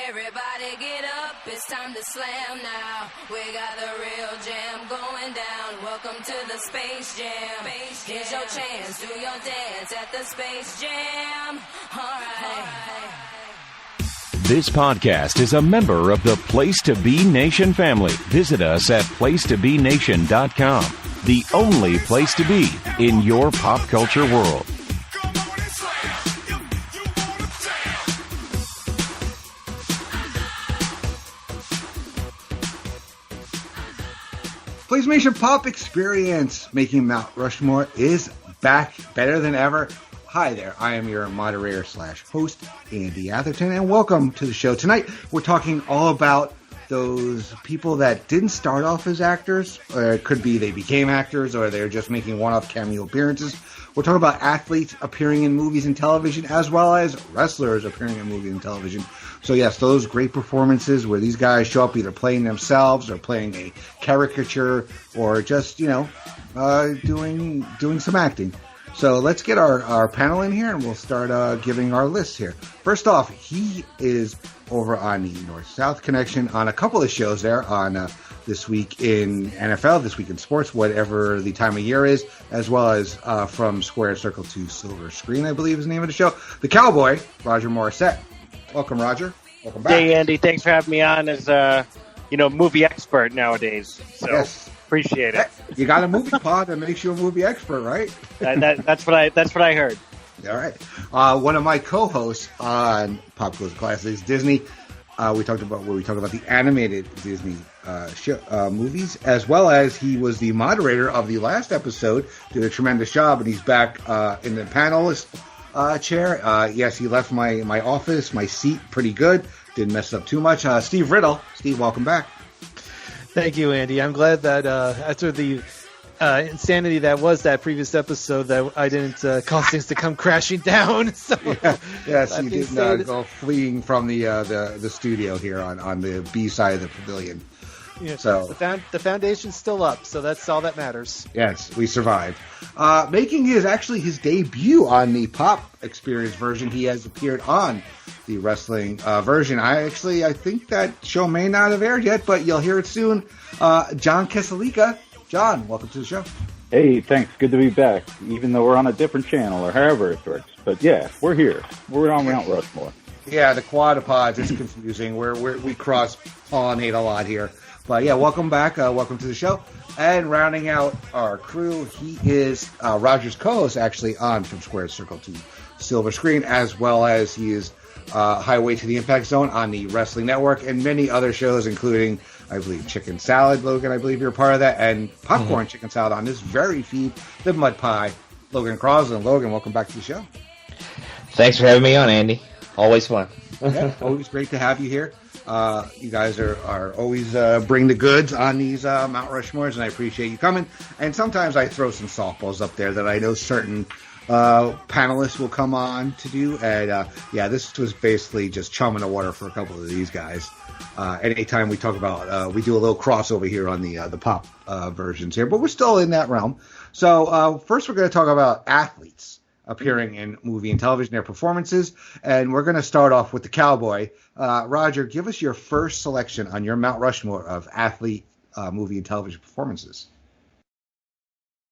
Everybody get up, it's time to slam now. We got the real jam going down. Welcome to the Space Jam. Here's your chance, do your dance at the Space Jam. Alright. This podcast is a member of the Place to Be Nation family. Visit us at placetobenation.com, the only place to be in your pop culture world. PlayStation Pop Experience, making Mount Rushmore, is back better than ever. Hi there, I am your moderator / host, Andy Atherton, and welcome to the show. Tonight, we're talking all about those people that didn't start off as actors, or it could be they became actors, or they're just making one-off cameo appearances. We're talking about athletes appearing in movies and television, as well as wrestlers appearing in movies and television. So yes, those great performances where these guys show up either playing themselves or playing a caricature or just, doing some acting. So let's get our panel in here and we'll start giving our list here. First off, he is over on the North-South Connection on a couple of shows there on This Week in NFL, This Week in Sports, whatever the time of year is, as well as from Square Circle to Silver Screen, I believe is the name of the show. The Cowboy, Roger Morrissette. Welcome, Roger. Welcome back. Hey, Andy. Thanks for having me on as movie expert nowadays. So yes. Appreciate it. You got a movie pod that makes you a movie expert, right? That's what I heard. All right. One of my co-hosts on Pop Goes Classics, Disney. We talk about the animated Disney movies, as well as he was the moderator of the last episode. Did a tremendous job, and he's back in the panelist chair. Yes, he left my office, my seat, pretty good. Didn't mess up too much. Steve Riddle. Steve, welcome back. Thank you, Andy. I'm glad that after the insanity that was that previous episode, that I didn't cause things to come crashing down. So yes, you didn't go fleeing from the studio here on the B side of the pavilion. Yeah, so the foundation's still up, so that's all that matters. Yes, we survived. Making his debut on the Pop Experience version, he has appeared on the wrestling version. I think that show may not have aired yet, but you'll hear it soon. Jon Keselica. John, welcome to the show. Hey, thanks. Good to be back, even though we're on a different channel or however it works. But yeah, we're here. We're on Mount Rushmore. Yeah, the quadrupods is confusing. We cross-pollinate a lot here. But yeah, welcome back. Welcome to the show. And rounding out our crew, he is Roger's co-host, actually, on From Square Circle to Silver Screen, as well as he is Highway to the Impact Zone on the Wrestling Network and many other shows, including, I believe, Chicken Salad, Logan, I believe you're a part of that, and Popcorn Chicken Salad on this very feed, the Mud Pie, Logan Crosland. Logan, welcome back to the show. Thanks for having me on, Andy. Always fun. Yeah, always great to have you here. You guys are always bring the goods on these Mount Rushmores, and I appreciate you coming. And sometimes I throw some softballs up there that I know certain panelists will come on to do. And this was basically just chum in the water for a couple of these guys. Anytime we talk about, we do a little crossover here on the pop versions here, but we're still in that realm. So first we're going to talk about athletes appearing in movie and television, their performances, and we're going to start off with the Cowboy. Roger, give us your first selection on your Mount Rushmore of athlete movie and television performances.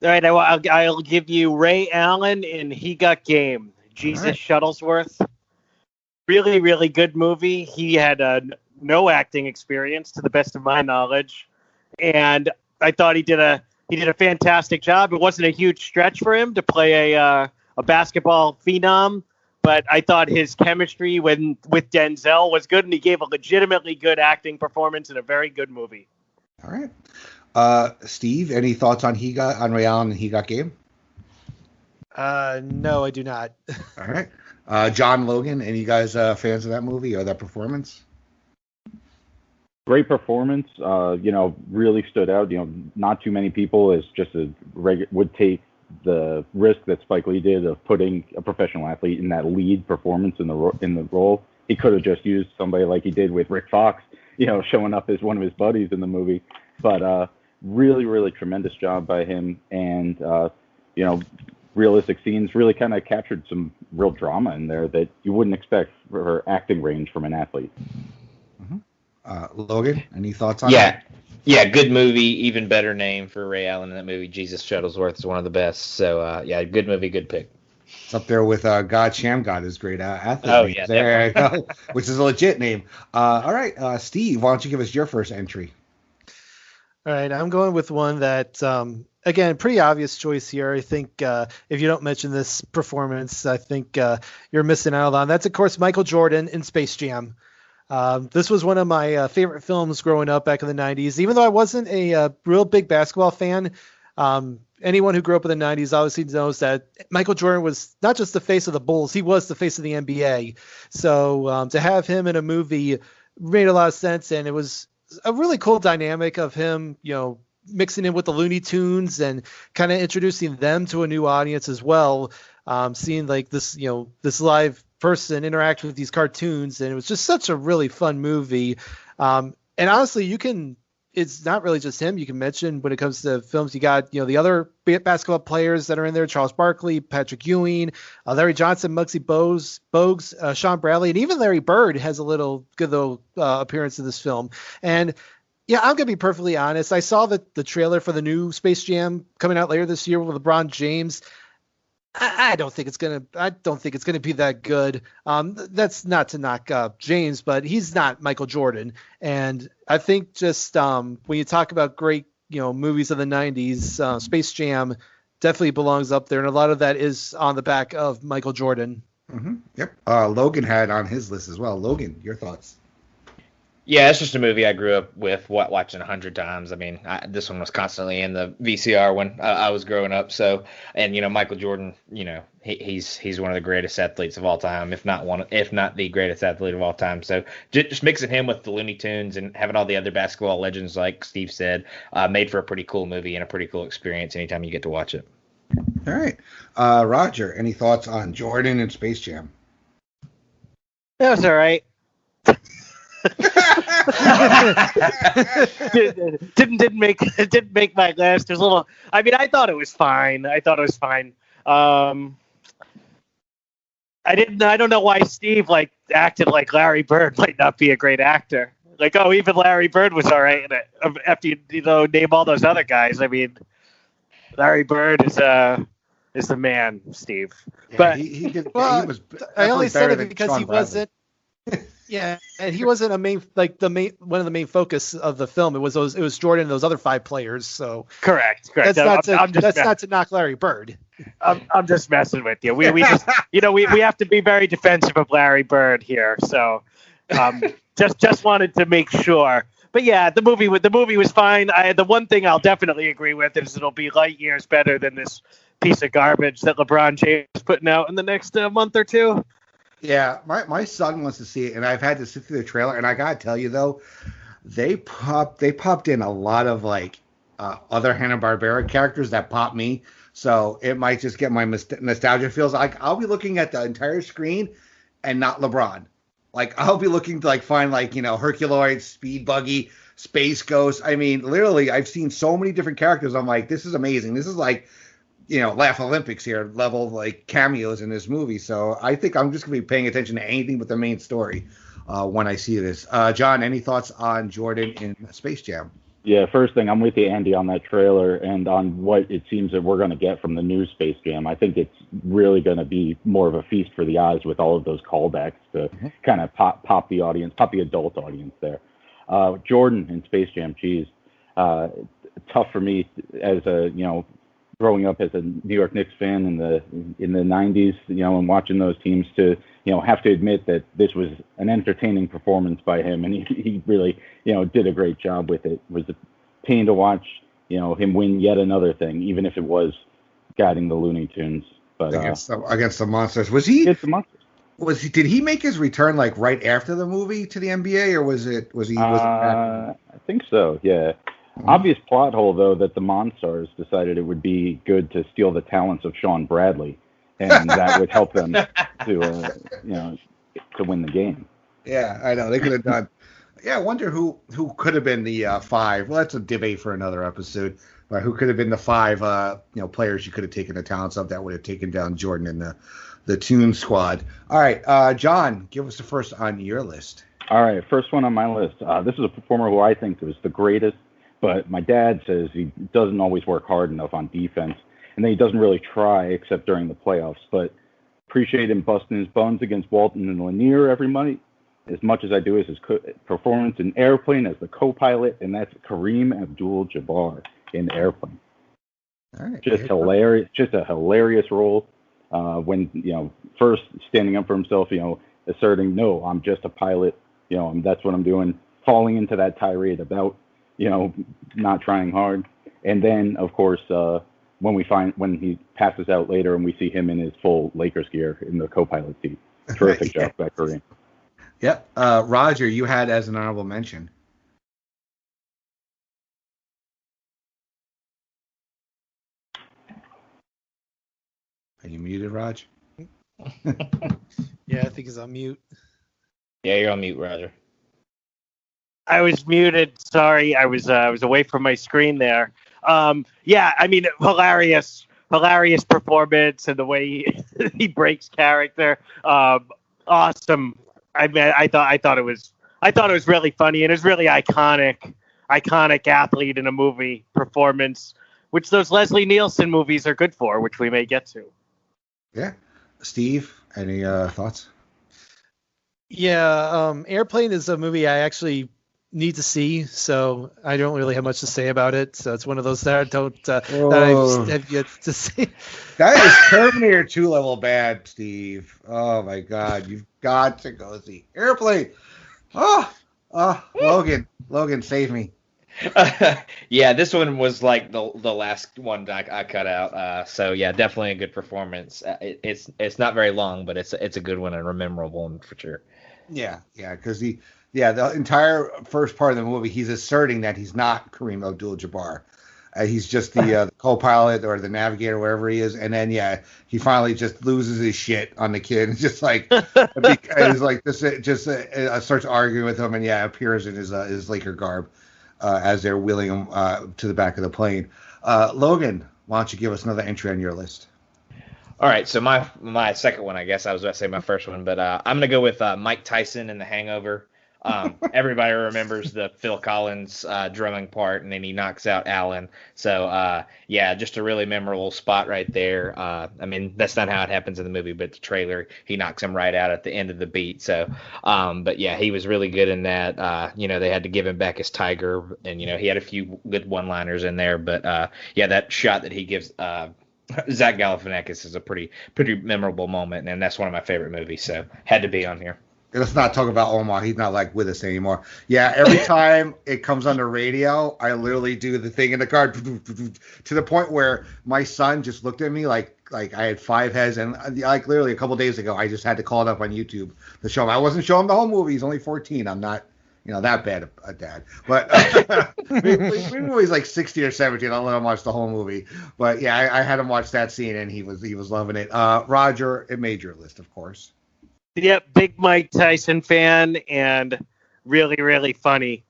All right, I'll give you Ray Allen in He Got Game. Jesus Shuttlesworth. Really, really good movie. He had no acting experience, to the best of my knowledge, and I thought he did a fantastic job. It wasn't a huge stretch for him to play a basketball phenom, but I thought his chemistry with Denzel was good, and he gave a legitimately good acting performance in a very good movie. All right. Steve, any thoughts on Ray Allen and He Got Game? No, I do not. All right. John, Logan, any guys fans of that movie or that performance? Great performance. Really stood out. Not too many people would take the risk that Spike Lee did of putting a professional athlete in that lead performance in the role. He could have just used somebody like he did with Rick Fox, showing up as one of his buddies in the movie. But really, really tremendous job by him, and realistic scenes, really kind of captured some real drama in there that you wouldn't expect for acting range from an athlete. Logan, any thoughts on that? Yeah, good movie. Even better name for Ray Allen in that movie. Jesus Shuttlesworth is one of the best. So, good movie, good pick. It's up there with God Shamgod is great athlete. Oh, yeah, there you go, which is a legit name. All right, Steve, why don't you give us your first entry? All right, I'm going with one that, again, pretty obvious choice here. I think if you don't mention this performance, I think you're missing out on. That's, of course, Michael Jordan in Space Jam. This was one of my favorite films growing up back in the 90s. Even though I wasn't a real big basketball fan, anyone who grew up in the 90s obviously knows that Michael Jordan was not just the face of the Bulls, he was the face of the NBA. So to have him in a movie made a lot of sense, and it was a really cool dynamic of him, mixing in with the Looney Tunes and kind of introducing them to a new audience as well. Seeing like this, this live person interact with these cartoons, and it was just such a really fun movie. And honestly, it's not really just him. You can mention when it comes to films, you got, the other basketball players that are in there, Charles Barkley, Patrick Ewing, Larry Johnson, Muggsy Bogues, Sean Bradley, and even Larry Bird has a good little appearance in this film. And yeah, I'm going to be perfectly honest. I saw the trailer for the new Space Jam coming out later this year with LeBron James. I don't think it's gonna be that good. That's not to knock James, but he's not Michael Jordan. And I think just when you talk about great, movies of the '90s, Space Jam definitely belongs up there, and a lot of that is on the back of Michael Jordan. Mm-hmm. Yep. Logan had on his list as well. Logan, your thoughts? Yeah, it's just a movie I grew up with watching 100 times. I mean, this one was constantly in the VCR when I was growing up. So, and Michael Jordan, he's one of the greatest athletes of all time, if not the greatest athlete of all time. So, just mixing him with the Looney Tunes and having all the other basketball legends, like Steve said, made for a pretty cool movie and a pretty cool experience anytime you get to watch it. All right, Roger, any thoughts on Jordan and Space Jam? That was all right. didn't make my list. There's a little. I mean, I thought it was fine. I don't know why Steve acted like Larry Bird might not be a great actor. Like, oh, even Larry Bird was all right in it. After you name all those other guys. I mean, Larry Bird is the man, Steve. Yeah, but he did. Well, he was I only said it because Sean he Bradley. wasn't. Yeah, and he wasn't one of the main focus of the film. It was Jordan and those other 5 players. So correct. That's not to knock Larry Bird. I'm just messing with you. We just we have to be very defensive of Larry Bird here. So just wanted to make sure. But yeah, the movie was fine. The one thing I'll definitely agree with is it'll be light years better than this piece of garbage that LeBron James is putting out in the next month or two. Yeah, my son wants to see it, and I've had to sit through the trailer, and I gotta tell you though, they popped in a lot of other Hanna-Barbera characters that popped me, so it might just get my nostalgia feels. I'll be looking at the entire screen and not LeBron. I'll be looking to find Herculoid, Speed Buggy, Space Ghost. I mean, literally, I've seen so many different characters. I'm like, this is amazing. This is Laugh Olympics here level cameos in this movie. So I think I'm just gonna be paying attention to anything but the main story when I see this. John, any thoughts on Jordan in Space Jam? Yeah, first thing, I'm with you, Andy, on that trailer and on what it seems that we're going to get from the new Space Jam. I think it's really going to be more of a feast for the eyes with all of those callbacks to kind of pop the audience, pop the adult audience there. Jordan in Space Jam, geez, tough for me as growing up as a New York Knicks fan in the 90s, and watching those teams to, have to admit that this was an entertaining performance by him, and he really, did a great job with it. It was a pain to watch, him win yet another thing, even if it was guiding the Looney Tunes. But against the Monsters, was he? Against the Monsters. Did he make his return right after the movie to the NBA, or was he? I think so. Yeah. Obvious plot hole, though, that the Monstars decided it would be good to steal the talents of Sean Bradley, and that would help them to win the game. Yeah, I know they could have done. Yeah, I wonder who could have been the 5. Well, that's a debate for another episode. But who could have been the 5 players you could have taken the talents of that would have taken down Jordan and the Toon Squad? All right, John, give us the first on your list. All right, first one on my list. This is a performer who I think was the greatest, but my dad says he doesn't always work hard enough on defense, and then he doesn't really try except during the playoffs. But appreciate him busting his buns against Walton and Lanier every night as much as I do as his performance in Airplane as the co-pilot, and that's Kareem Abdul-Jabbar in Airplane. All right. Just hilarious, just a hilarious role. When, first standing up for himself, asserting, no, I'm just a pilot, that's what I'm doing, falling into that tirade about, not trying hard. And then, of course, when he passes out later and we see him in his full Lakers gear in the co-pilot seat. Terrific job by Kareem. Yep. Roger, you had as an honorable mention. Are you muted, Raj? Yeah, I think he's on mute. Yeah, you're on mute, Roger. I was muted. Sorry, I was away from my screen there. Hilarious performance and the way he breaks character. Awesome. I thought it was really funny, and it was really iconic athlete in a movie performance, which those Leslie Nielsen movies are good for, which we may get to. Yeah. Steve, any thoughts? Yeah, Airplane is a movie I actually need to see, so I don't really have much to say about it. So it's one of those that I don't that I have yet to see. That is Terminator 2 level bad, Steve. Oh my God, you've got to go see Airplane. Logan, save me. Yeah, this one was like the last one I cut out. So yeah, definitely a good performance. It's not very long, but it's a good one and a memorable one for sure. Yeah, because the entire first part of the movie, he's asserting that he's not Kareem Abdul-Jabbar. He's just the co-pilot or the navigator, wherever he is. And then, he finally just loses his shit on the kid and just like, starts arguing with him and appears in his Laker garb as they're wheeling him to the back of the plane. Logan, why don't you give us another entry on your list? All right, so my second one, I guess I was about to say my first one, but I'm going to go with Mike Tyson in The Hangover. Everybody remembers the Phil Collins drumming part, and then he knocks out Alan. So, just a really memorable spot right there. That's not how it happens in the movie, but the trailer, he knocks him right out at the end of the beat. So, he was really good in that. They had to give him back his tiger, and, he had a few good one-liners in there. But, that shot that he gives Zach Galifianakis is a pretty memorable moment, and that's one of my favorite movies, so had to be on here. Let's not talk about Omar. He's not with us anymore. Yeah, every time it comes on the radio, I literally do the thing in the car to the point where my son just looked at me like I had 5 heads, and literally a couple days ago, I just had to call it up on YouTube to show him. I wasn't showing him the whole movie. He's only 14. I'm not, that bad a dad. But maybe he's like 16 or 17. I'll let him watch the whole movie. But I had him watch that scene, and he was loving it. Roger, it made your list, of course. Yep, big Mike Tyson fan and really, really funny.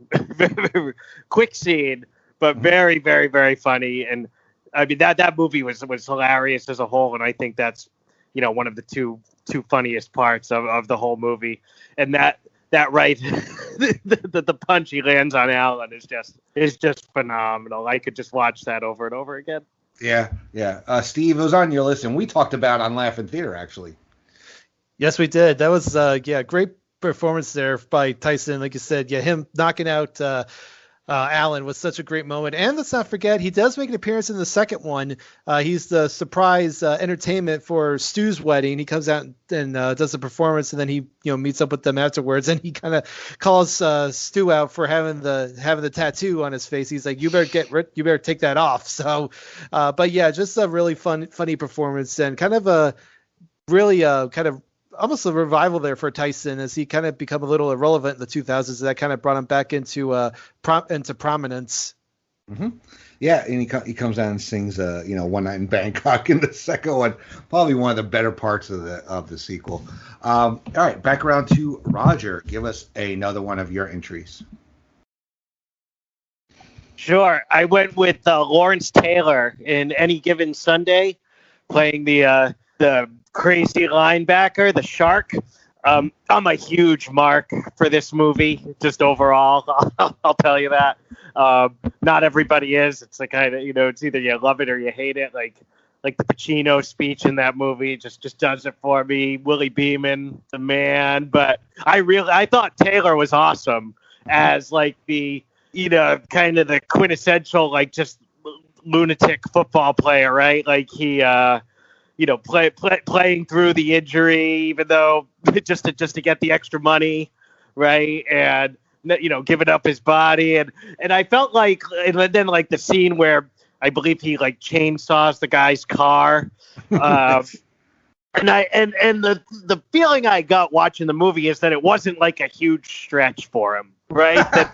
Quick scene, but very, very, very funny. And that movie was hilarious as a whole, and I think that's one of the two funniest parts of the whole movie. And that right, the punch he lands on Alan is just phenomenal. I could just watch that over and over again. Yeah. Steve, it was on your list, and we talked about it on Laughing Theater actually. Yes, we did. That was great performance there by Tyson. Like you said, him knocking out Allen was such a great moment. And let's not forget, he does make an appearance in the second one. He's the surprise entertainment for Stu's wedding. He comes out and does the performance, and then he meets up with them afterwards, and he kind of calls Stu out for having the tattoo on his face. He's like, you better take that off. So, just a really funny performance, and kind of a really almost a revival there for Tyson as he kind of become a little irrelevant in the 2000s. That kind of brought him back into prominence. Mm-hmm. Yeah, and he comes down and sings One Night in Bangkok in the second one. Probably one of the better parts of the sequel. All right, back around to Roger. Give us another one of your entries. Sure. I went with Lawrence Taylor in Any Given Sunday, playing the crazy linebacker, the Shark. I'm a huge mark for this movie, just overall. I'll tell you that. Not everybody is. It's like kind of, it's either you love it or you hate it. Like the Pacino speech in that movie just does it for me. Willie Beeman, the man. But I thought Taylor was awesome as like the, kind of the quintessential, like just lunatic football player, right? Like he, playing through the injury, even though just to get the extra money, right? And giving up his body, and I felt like, and then like the scene where I believe he like chainsaws the guy's car, and the feeling I got watching the movie is that it wasn't like a huge stretch for him, right? That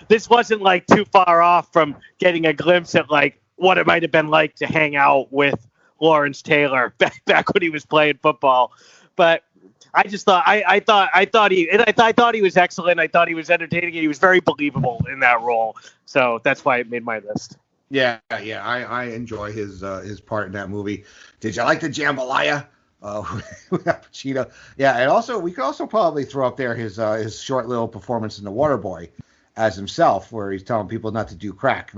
this wasn't like too far off from getting a glimpse at like what it might have been like to hang out with Lawrence Taylor back when he was playing football. But I just thought I thought he was excellent. I thought he was entertaining, and he was very believable in that role. So that's why it made my list. Yeah. I enjoy his part in that movie. Did you like the jambalaya? With Pacino. Yeah, and also we could also probably throw up there his short little performance in The Waterboy as himself, where he's telling people not to do crack.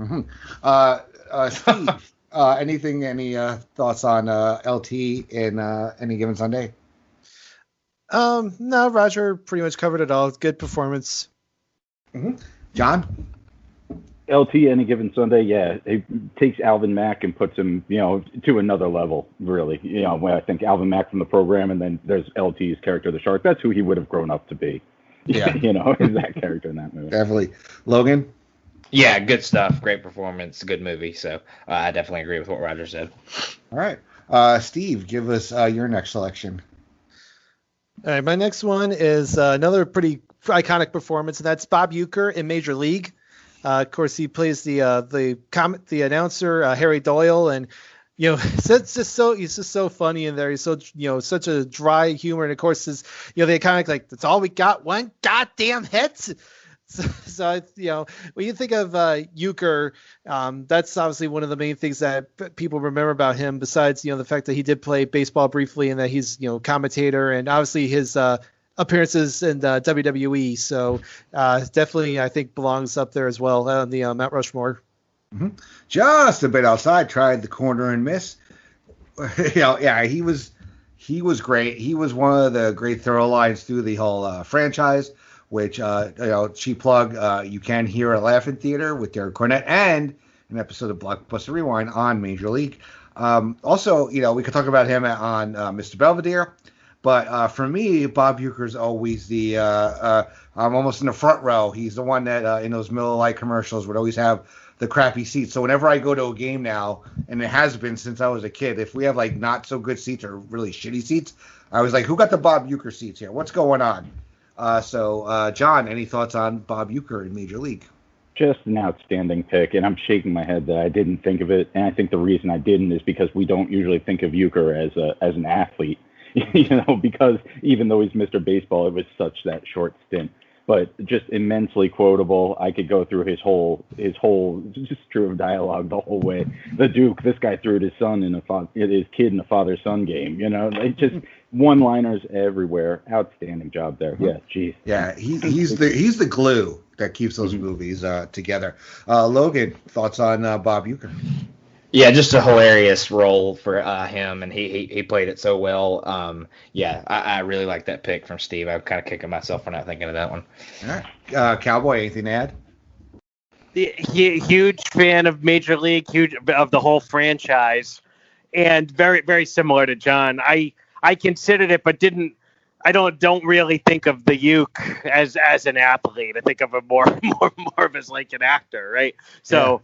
Steve, any thoughts on LT in Any Given Sunday? No, Roger pretty much covered it all. It's good performance. Mm-hmm. John? LT Any Given Sunday, yeah, it takes Alvin Mack and puts him, to another level, really. When I think Alvin Mack from the program, and then there's LT's character, the Shark. That's who he would have grown up to be. Yeah. Is that character in that movie. Definitely. Logan? Yeah, good stuff. Great performance. Good movie. So I definitely agree with what Roger said. All right. Steve, give us your next selection. All right, my next one is another pretty iconic performance, and that's Bob Uecker in Major League. Of course, he plays the announcer Harry Doyle, and he's just so funny in there. He's so such a dry humor, and of course, they kind of like that's all we got, one goddamn hit. So when you think of Uecker, that's obviously one of the main things that people remember about him. Besides the fact that he did play baseball briefly and that he's commentator, and obviously his appearances in WWE. So definitely, I think belongs up there as well on the Mount Rushmore. Mm-hmm. Just a bit outside, tried the corner and miss. He was great. He was one of the great throw lines through the whole franchise, which she plug. You can hear a Laugh in Theater with Derek Cornette and an episode of Blockbuster Rewind on Major League. Also, we could talk about him on Mr. Belvedere. But for me, Bob Uecker's always the I'm almost in the front row. He's the one that in those Miller Lite commercials would always have the crappy seats. So whenever I go to a game now, and it has been since I was a kid, if we have like not so good seats or really shitty seats, I was like, who got the Bob Uecker seats here? What's going on? So John, any thoughts on Bob Uecker in Major League? Just an outstanding pick, and I'm shaking my head that I didn't think of it. And I think the reason I didn't is because we don't usually think of Uecker as an athlete. Because even though he's Mr. Baseball, it was such that short stint, but just immensely quotable. I could go through his whole just stream of dialogue the whole way. The Duke, this guy threw his kid in a father-son game. Just one-liners everywhere. Outstanding job there. Yeah, geez. Yeah, he's the glue that keeps those movies together. Logan, thoughts on Bob Uecker? Yeah, just a hilarious role for him, and he played it so well. I really like that pick from Steve. I'm kind of kicking myself for not thinking of that one. All right. Cowboy, anything to add? Huge fan of Major League, huge of the whole franchise, and very, very similar to John. I considered it, but didn't. I don't really think of the Uke as an athlete. I think of him more of as like an actor, right? So,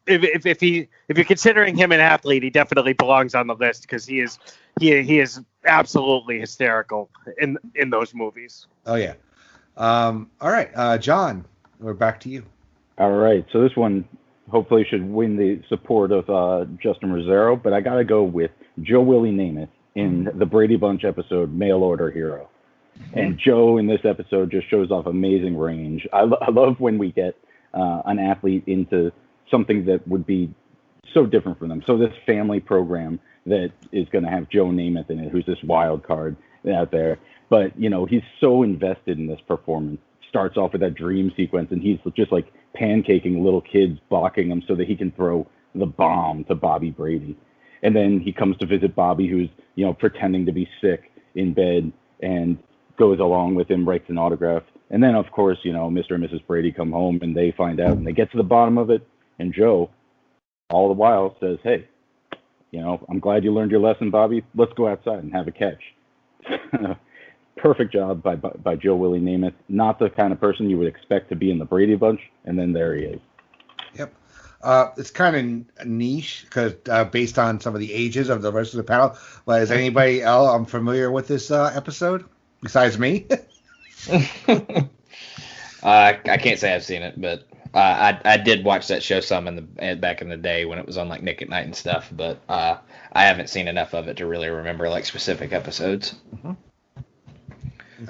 if you're considering him an athlete, he definitely belongs on the list because he is absolutely hysterical in those movies. Oh yeah. All right, John, we're back to you. All right, so this one hopefully should win the support of Justin Rosero, but I got to go with Joe Willie Namath in the Brady Bunch episode Mail Order Hero. And Joe in this episode just shows off amazing range. I love when we get an athlete into something that would be so different from them. So this family program that is going to have Joe Namath in it, who's this wild card out there. But, you know, he's so invested in this performance. Starts off with that dream sequence, and he's just like pancaking little kids, balking them so that he can throw the bomb to Bobby Brady. And then he comes to visit Bobby, who's, you know, pretending to be sick in bed, and goes along with him, writes an autograph. And then, of course, you know, Mr. and Mrs. Brady come home, and they find out, and they get to the bottom of it. And Joe, all the while, says, hey, you know, I'm glad you learned your lesson, Bobby. Let's go outside and have a catch. Perfect job by Joe Willie Namath. Not the kind of person you would expect to be in the Brady Bunch, and then there he is. Yep. It's kind of niche because based on some of the ages of the rest of the panel. But is anybody else familiar with this episode besides me? I can't say I've seen it, but I did watch that show some back in the day when it was on like Nick at Night and stuff. But I haven't seen enough of it to really remember like specific episodes. Mm-hmm.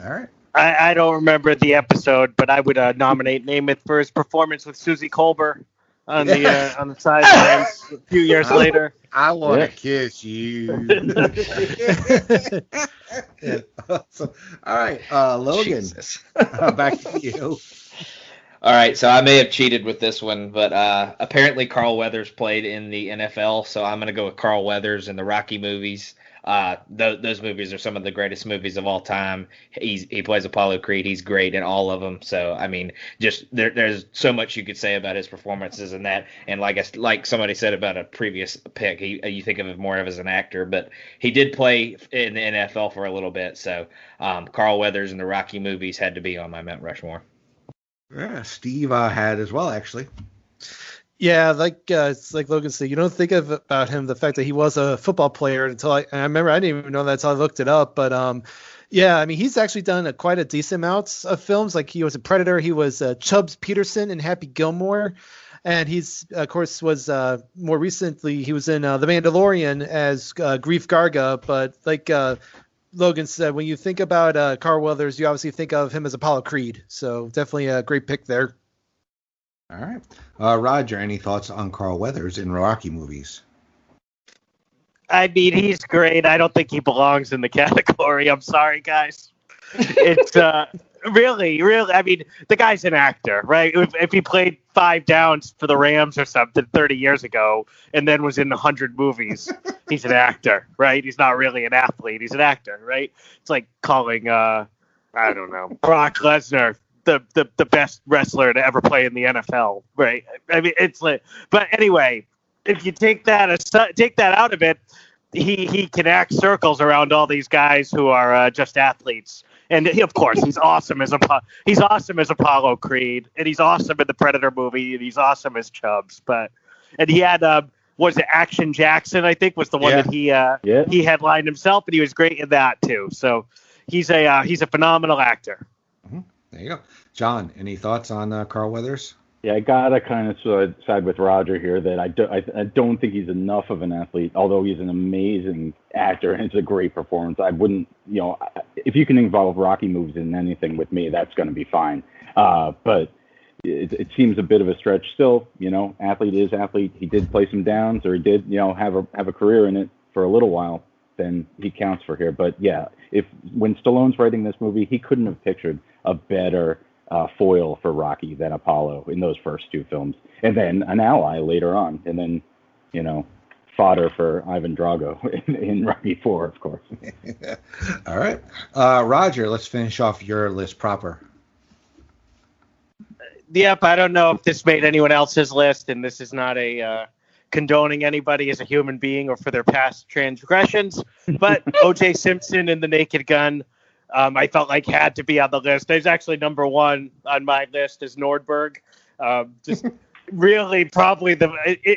All right. I don't remember the episode, but I would nominate Namath for his performance with Susie Colbert on the sidelines a few years later. I want to kiss you. Yeah. Awesome. All right, Logan, back to you. All right, so I may have cheated with this one, but apparently Carl Weathers played in the NFL, so I'm going to go with Carl Weathers in the Rocky movies. Those movies are some of the greatest movies of all time. He plays Apollo Creed. He's great in all of them. So I mean, just there's so much you could say about his performances in that. And like somebody said about a previous pick, you think of him more of as an actor, but he did play in the NFL for a little bit. So Carl Weathers in the Rocky movies had to be on my Mount Rushmore. Yeah, Steve had as well, actually. Yeah, it's like Logan said, you don't think about him, the fact that he was a football player until I remember I didn't even know that until I looked it up. But yeah, I mean, he's actually done quite a decent amount of films. Like he was a Predator. He was Chubbs Peterson in Happy Gilmore. And he's, of course, was more recently, he was in The Mandalorian as Greef Garga. But like Logan said, when you think about Carl Weathers, you obviously think of him as Apollo Creed. So definitely a great pick there. All right. Roger, any thoughts on Carl Weathers in Rocky movies? I mean, he's great. I don't think he belongs in the category. I'm sorry, guys. It's really, I mean, the guy's an actor, right? If he played 5 downs for the Rams or something 30 years ago and then was in 100 movies, he's an actor, right? He's not really an athlete. He's an actor, right? It's like calling, I don't know, Brock Lesnar the best wrestler to ever play in the NFL, right? I mean, it's like, but anyway, if you take that out of it, he can act circles around all these guys who are just athletes, and of course he's awesome as Apollo Creed, and he's awesome in the Predator movie, and he's awesome as Chubbs. And he had was it Action Jackson? I think was the one that he headlined himself, and he was great in that too. So he's a phenomenal actor. Mm-hmm. There you go. John, any thoughts on Carl Weathers? Yeah, I gotta kind of side with Roger here that I don't think he's enough of an athlete, although he's an amazing actor and it's a great performance. I wouldn't, you know, if you can involve Rocky movies in anything with me, that's going to be fine. But it seems a bit of a stretch still. You know, athlete is athlete. He did play some downs, or he did, you know, have a career in it for a little while. Then he counts for here. But yeah, when Stallone's writing this movie, he couldn't have pictured a better foil for Rocky than Apollo in those first 2 films, and then an ally later on, and then, you know, fodder for Ivan Drago in Rocky 4, of course. All right, Roger, let's finish off your list proper. Yep, I don't know if this made anyone else's list, and this is not a condoning anybody as a human being or for their past transgressions, but O.J. Simpson and The Naked Gun, I felt like had to be on the list. There's actually number 1 on my list is Nordberg. Just really probably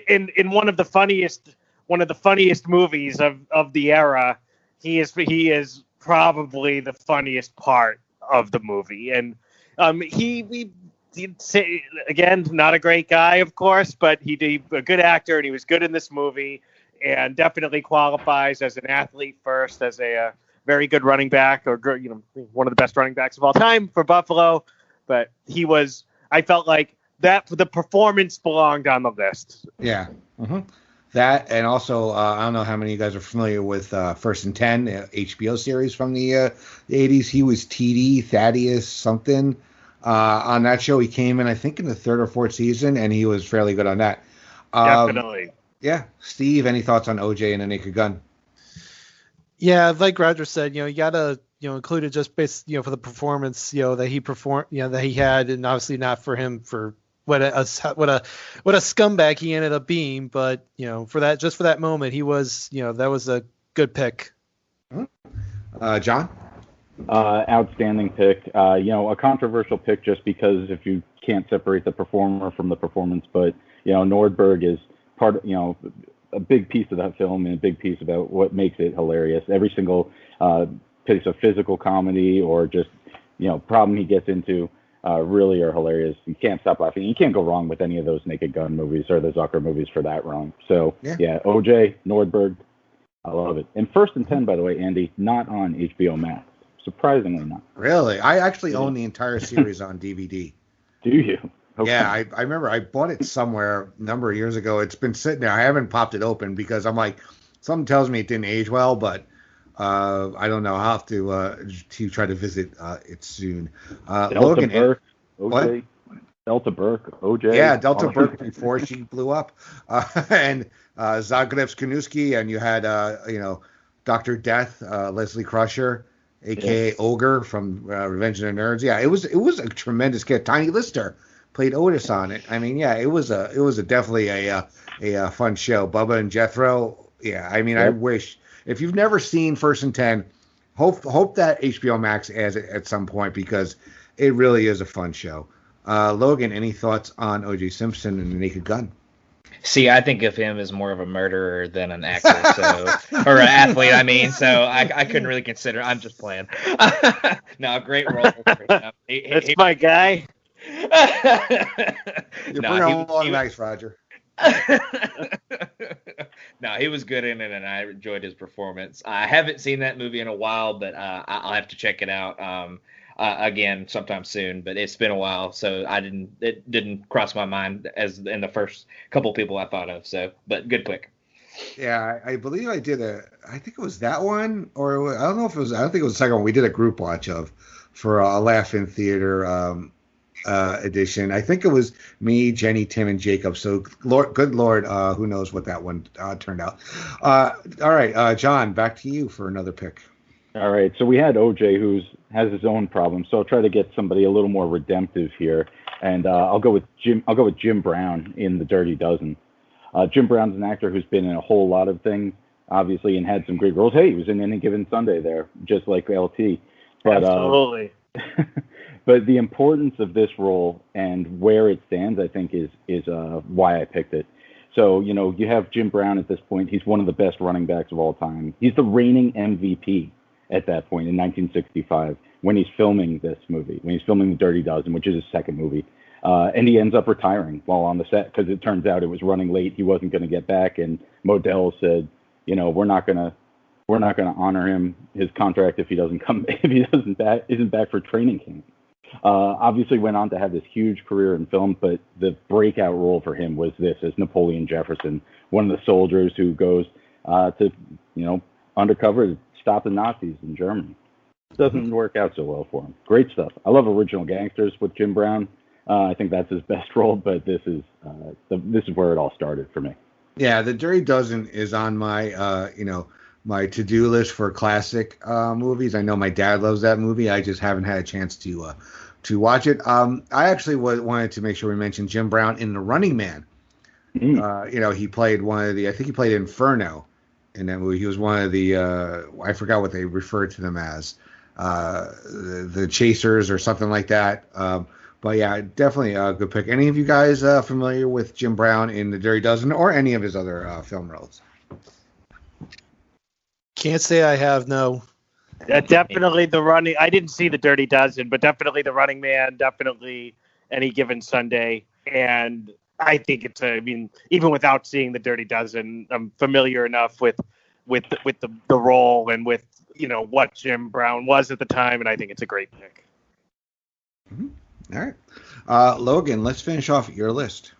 in one of the funniest movies of the era. He is probably the funniest part of the movie, and he'd say, again, not a great guy, of course, but he's a good actor, and he was good in this movie, and definitely qualifies as an athlete first, as a very good running back, or, you know, one of the best running backs of all time for Buffalo. But I felt like that the performance belonged on the list. Yeah. Mm-hmm. That, and also, I don't know how many of you guys are familiar with First and 10, HBO series from the 80s. He was TD, Thaddeus, something. On that show, he came in, I think, in the third or fourth season, and he was fairly good on that. Definitely. Yeah. Steve, any thoughts on OJ and the Naked Gun? Yeah, like Roger said, you gotta, include it just based, for the performance, that he performed, that he had, and obviously not for him for what a scumbag he ended up being, but for that moment, he was, that was a good pick. John? Outstanding pick. A controversial pick just because if you can't separate the performer from the performance, but Nordberg is part of, a big piece of that film and a big piece about what makes it hilarious. Every single piece of physical comedy or just problem he gets into really are hilarious. You can't stop laughing. You can't go wrong with any of those Naked Gun movies or the Zucker movies for that wrong. So yeah, OJ, Nordberg, I love it. And First and 10, by the way, Andy, not on HBO Max. Surprisingly not. Really? I actually own the entire series on DVD. Do you? Okay. Yeah, I remember I bought it somewhere a number of years ago. It's been sitting there. I haven't popped it open because I'm like, something tells me it didn't age well, but I don't know. I'll have to try to visit it soon. Logan, Burke, OJ, Delta Burke, OJ. Yeah, Delta Burke before she blew up, and Zagreb's Kanuski, and you had Dr. Death, Leslie Crusher, aka Ogre from Revenge of the Nerds. Yeah, it was a tremendous kid. Tiny Lister played Otis on it. I mean, yeah, it was definitely a fun show. Bubba and Jethro. Yeah, I mean, I wish if you've never seen First and 10, hope that HBO Max adds it at some point because it really is a fun show. Logan, any thoughts on O.J. Simpson and the Naked Gun? See, I think of him as more of a murderer than an actor, or an athlete. I mean, so I couldn't really consider. I'm just playing. No, great role. That's my guy. You're bringing along nice, Roger. No, he was good in it, and I enjoyed his performance. I haven't seen that movie in a while, but I'll have to check it out again sometime soon. But it's been a while, so it didn't cross my mind as in the first couple people I thought of. So, but good pick. Yeah, I believe I did I think it was that one, or I don't know if it was. I don't think it was the second one. We did a group watch of for a Laugh in Theater edition. I think it was me, Jenny, Tim, and Jacob. So, good Lord, who knows what that one turned out. All right, John, back to you for another pick. All right, so we had OJ, who has his own problems. So I'll try to get somebody a little more redemptive here, and I'll go with Jim Brown in The Dirty Dozen. Jim Brown's an actor who's been in a whole lot of things, obviously, and had some great roles. Hey, he was in Any Given Sunday there, just like LT. But, absolutely. But the importance of this role and where it stands, I think, is why I picked it. So, you have Jim Brown at this point. He's one of the best running backs of all time. He's the reigning MVP at that point in 1965 when he's filming this movie, when he's filming The Dirty Dozen, which is his second movie. And he ends up retiring while on the set because it turns out it was running late. He wasn't going to get back. And Modell said, we're not going to honor him, his contract, if he isn't back for training camp. Obviously went on to have this huge career in film, but the breakout role for him was this as Napoleon Jefferson, one of the soldiers who goes to undercover to stop the Nazis in Germany. Doesn't work out so well for him. Great stuff. I love Original Gangsters with Jim Brown. I think that's his best role, but this is where it all started for me. Yeah, The Dirty Dozen is on my my to-do list for classic movies. I know my dad loves that movie. I just haven't had a chance to watch it. I actually wanted to make sure we mentioned Jim Brown in The Running Man. He played I think he played Inferno in that movie. He was one of the I forgot what they referred to them as, the Chasers or something like that. But yeah, definitely a good pick. Any of you guys familiar with Jim Brown in The Dirty Dozen or any of his other film roles? Can't say I have, no. Definitely The Running. I didn't see The Dirty Dozen, but definitely The Running Man. Definitely Any Given Sunday. And I think even without seeing The Dirty Dozen, I'm familiar enough with the role and with what Jim Brown was at the time, and I think it's a great pick. Mm-hmm. All right, Logan, let's finish off your list.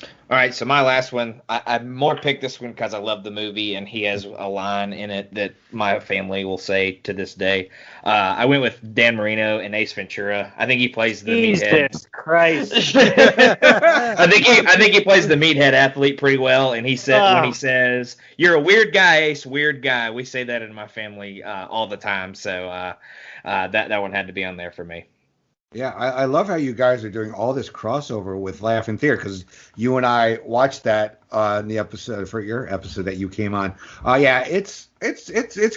All right, so my last one, I more picked this one because I love the movie, and he has a line in it that my family will say to this day. I went with Dan Marino in Ace Ventura. I think he plays the meathead. Jesus Christ! I think he plays the meathead athlete pretty well, and he said when he says, "You're a weird guy, Ace, weird guy." We say that in my family all the time, so that one had to be on there for me. Yeah, I love how you guys are doing all this crossover with Laugh in Theater, because you and I watched that in the episode for your episode that you came on. Yeah, it's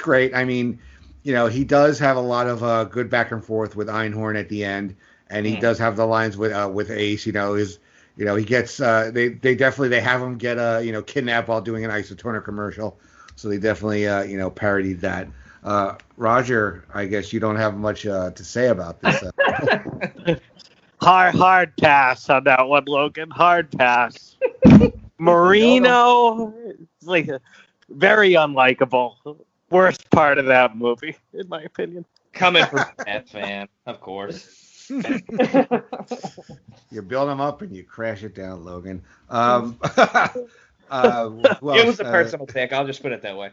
great. I mean, he does have a lot of good back and forth with Einhorn at the end, and he does have the lines with Ace. He gets they have him get kidnapped while doing an Isotoner commercial, so they definitely parodied that. Roger, I guess you don't have much to say about this. Hard pass on that one, Logan. Hard pass. Marino, like very unlikable. Worst part of that movie, in my opinion. Coming from that fan, of course. You build them up and you crash it down, Logan. It was a personal pick. I'll just put it that way.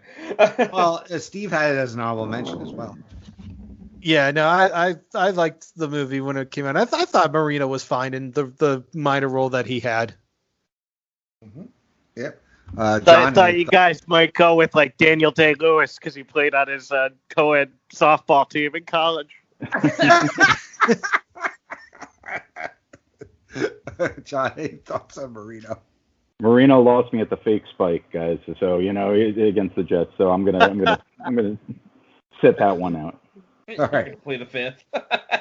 Well, Steve had it as an honorable mention as well. Yeah, no, I liked the movie when it came out. I thought Marino was fine in the minor role that he had. Mm-hmm. Yep. I John, thought you guys might go with like Daniel Day-Lewis because he played on his co-ed softball team in college. John, any thoughts on Marino? Marino lost me at the fake spike, guys. So against the Jets. So I'm gonna sit that one out. All right. Play the fifth.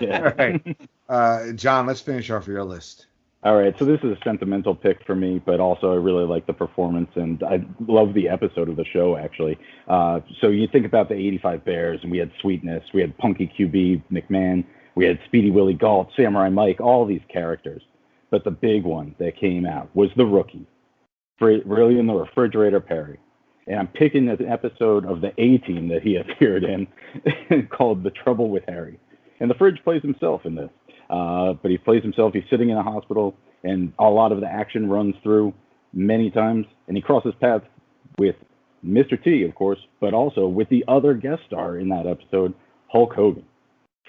Yeah. All right. John, let's finish off your list. All right. So this is a sentimental pick for me, but also I really like the performance, and I love the episode of the show actually. So you think about the '85 Bears, and we had Sweetness, we had Punky QB McMahon, we had Speedy Willie Gault, Samurai Mike, all these characters. But the big one that came out was the rookie. Really in the refrigerator Perry. And I'm picking an episode of the A-Team that he appeared in called The Trouble with Harry. And the Fridge plays himself in this. But he plays himself. He's sitting in a hospital, and a lot of the action runs through many times. And he crosses paths with Mr. T, of course, but also with the other guest star in that episode, Hulk Hogan.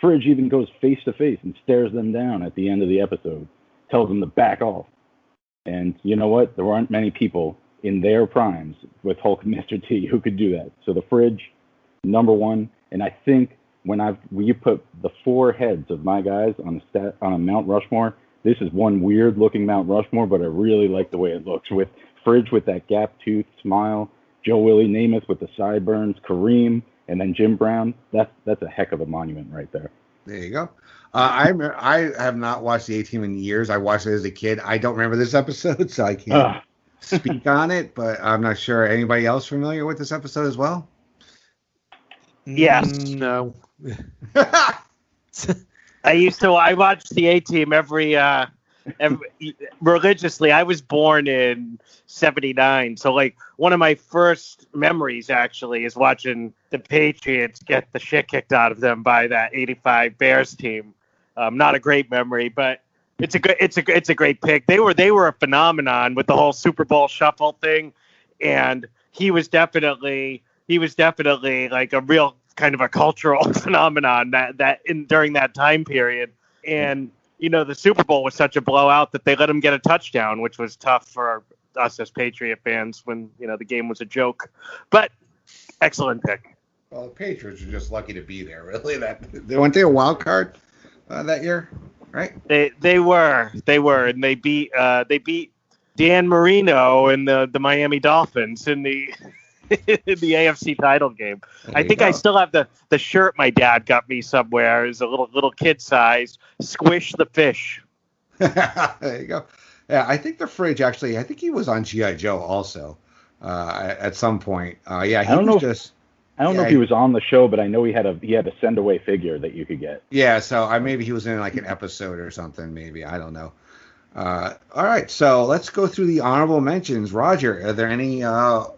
Fridge even goes face-to-face and stares them down at the end of the episode, tells them to back off. And you know what? There aren't many people in their primes with Hulk and Mr. T who could do that. So the Fridge, number one. And I think when you put the four heads of my guys on a Mount Rushmore, this is one weird looking Mount Rushmore, but I really like the way it looks with Fridge with that gap tooth smile, Joe Willie Namath with the sideburns, Kareem, and then Jim Brown. That's a heck of a monument right there. There you go. I have not watched the A-Team in years. I watched it as a kid. I don't remember this episode, so I can't speak on it, but I'm not sure. Anybody else familiar with this episode as well? Yes. No. I watched the A-Team every religiously. I was born in '79, so like one of my first memories actually is watching the Patriots get the shit kicked out of them by that '85 Bears team. Not a great memory, but it's a great pick. They were a phenomenon with the whole Super Bowl shuffle thing, and he was definitely like a real kind of a cultural phenomenon during that time period. And the Super Bowl was such a blowout that they let him get a touchdown, which was tough for us as Patriot fans when the game was a joke. But excellent pick. Well, the Patriots are just lucky to be there. Really, weren't they a wild card that year, right? They were, and they beat Dan Marino and the Miami Dolphins in the AFC title game. I think I still have the shirt my dad got me somewhere. It's a little kid size. Squish the fish. There you go. Yeah, I think the Fridge actually. I think he was on G.I. Joe also at some point. Yeah, I don't know if he was on the show, but I know he had a send away figure that you could get. Yeah, so maybe he was in like an episode or something. Maybe I don't know. All right, so let's go through the honorable mentions. Roger, are there any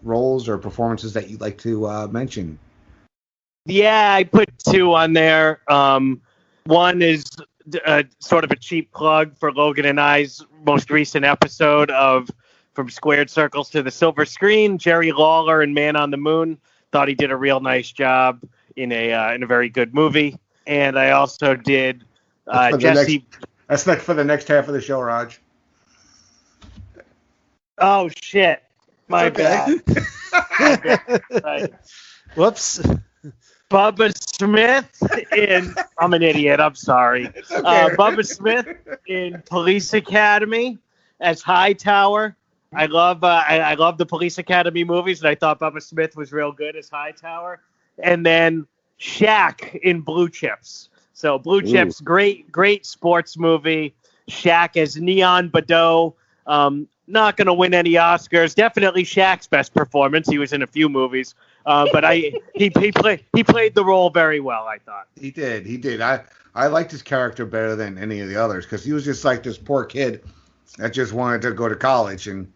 roles or performances that you'd like to mention? Yeah, I put two on there. One is sort of a cheap plug for Logan and I's most recent episode of From Squared Circles to the Silver Screen. Jerry Lawler in Man on the Moon. Thought he did a real nice job in a very good movie. And I also did Jesse. That's not for the next half of the show, Raj. Oh shit! My bad. Right. Whoops. Bubba Smith in. I'm an idiot. I'm sorry. It's okay. Bubba Smith in Police Academy as Hightower. I love the Police Academy movies, and I thought Bubba Smith was real good as Hightower. And then Shaq in Blue Chips. So Blue Chips, great sports movie. Shaq as Neon Badeau. Not going to win any Oscars. Definitely Shaq's best performance. He was in a few movies, but he played the role very well, I thought. He did. I liked his character better than any of the others because he was just like this poor kid that just wanted to go to college and,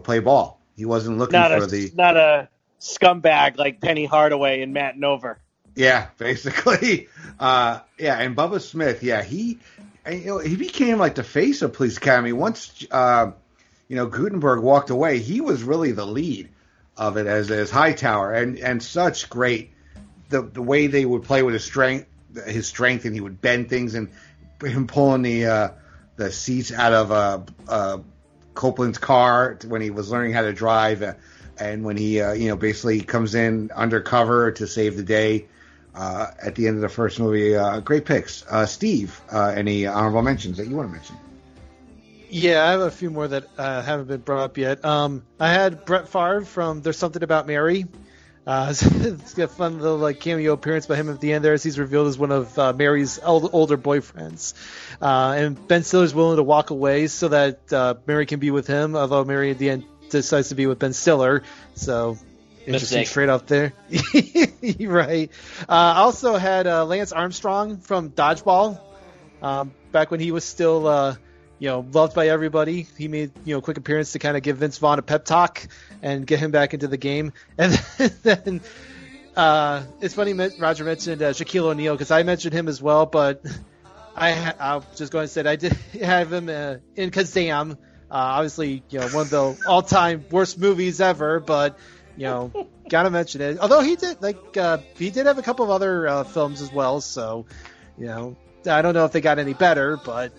play ball. He wasn't looking not a scumbag like Penny Hardaway and Matt Nover. Yeah, basically. And Bubba Smith, he became like the face of Police Academy once. Gutenberg walked away. He was really the lead of it as Hightower, and such great the way they would play with his strength, and he would bend things, and him pulling the seats out of Copeland's car when he was learning how to drive, and when he basically comes in undercover to save the day at the end of the first movie. Great picks, Steve. Any honorable mentions that you want to mention? Yeah, I have a few more that haven't been brought up yet. I had Brett Favre from There's Something About Mary. It's got a fun little cameo appearance by him at the end there as he's revealed as one of Mary's older boyfriends. And Ben Stiller's willing to walk away so that Mary can be with him, although Mary at the end decides to be with Ben Stiller. So interesting straight up there. Right. Also had Lance Armstrong from Dodgeball. Back when he was still... loved by everybody. He made, a quick appearance to kind of give Vince Vaughn a pep talk and get him back into the game. And then it's funny Roger mentioned Shaquille O'Neal because I mentioned him as well, but I'll just go ahead and say I did have him in Kazam. Obviously, one of the all-time worst movies ever, but, gotta mention it. Although he did have a couple of other films as well, so, I don't know if they got any better, but...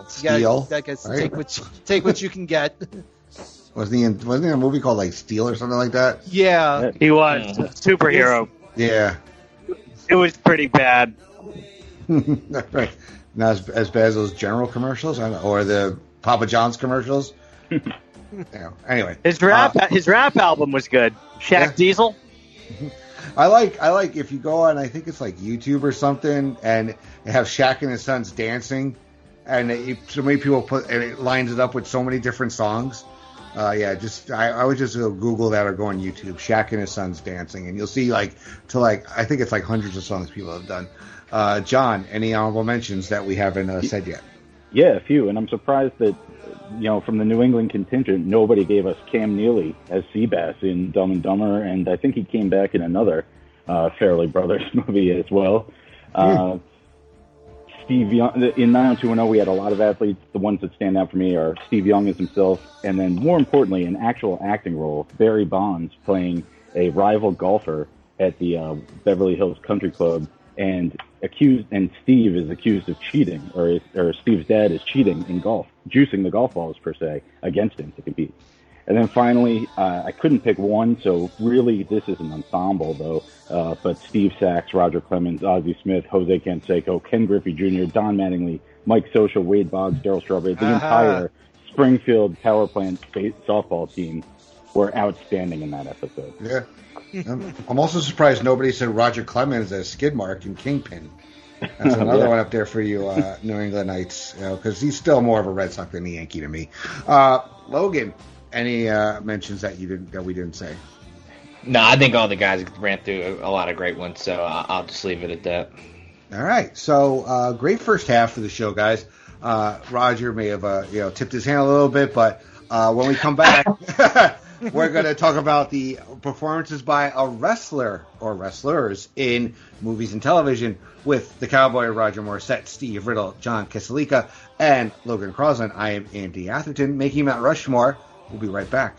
Steel. I guess right? take what you can get. Wasn't he in a movie called Steel or something like that? Yeah, he was superhero. Yeah, it was pretty bad. Right. Not as bad as those General commercials or the Papa John's commercials. Anyway, his rap album was good. Shaq Diesel. I like if you go on, I think it's YouTube or something, and they have Shaq and his sons dancing. And so many people and it lines it up with so many different songs. I would just Google that or go on YouTube, Shaq and his sons dancing, and you'll see I think it's hundreds of songs people have done. John, any honorable mentions that we haven't said yet? Yeah, a few, and I'm surprised that from the New England contingent, nobody gave us Cam Neely as Seabass in Dumb and Dumber, and I think he came back in another Farrelly Brothers movie as well. Steve Young, in 90210, we had a lot of athletes. The ones that stand out for me are Steve Young as himself, and then more importantly, an actual acting role, Barry Bonds playing a rival golfer at the Beverly Hills Country Club, and Steve is accused of cheating, or Steve's dad is cheating in golf, juicing the golf balls per se against him to compete. And then finally, I couldn't pick one, so really this is an ensemble, though. But Steve Sachs, Roger Clemens, Ozzie Smith, Jose Canseco, Ken Griffey Jr., Don Mattingly, Mike Socha, Wade Boggs, Darryl Strawberry, the entire Springfield Power Plant softball team were outstanding in that episode. Yeah. I'm also surprised nobody said Roger Clemens as Skidmark in Kingpin. That's another one up there for you New Englandites, because he's still more of a Red Sox than a Yankee to me. Logan. Any mentions that we didn't say? No, I think all the guys ran through a lot of great ones, so I'll just leave it at that. All right. So great first half of the show, guys. Roger may have tipped his hand a little bit, but when we come back, We're going to talk about the performances by a wrestler or wrestlers in movies and television with the Cowboy, Roger Morrissette, Steve Riddle, Jon Keselica, and Logan Crosland. I am Andy Atherton, making Mount Rushmore. We'll be right back.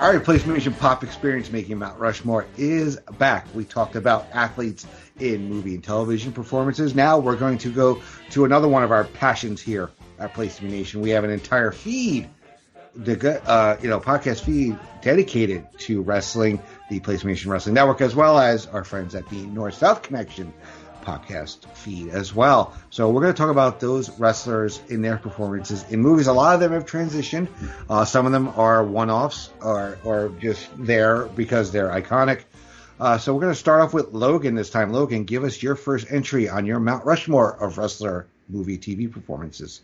All right, PlayStation Pop Experience Making Mount Rushmore is back. We talked about athletes in movie and television performances. Now we're going to go to another one of our passions here at PlayStation Nation. We have an entire feed, podcast feed dedicated to wrestling, the PlayStation Nation Wrestling Network, as well as our friends at the North-South Connection podcast feed as well. So we're going to talk about those wrestlers in their performances in movies. A lot of them have transitioned. Some of them are one-offs or just there because they're iconic. So we're going to start off with Logan this time. Logan, give us your first entry on your Mount Rushmore of wrestler movie TV performances.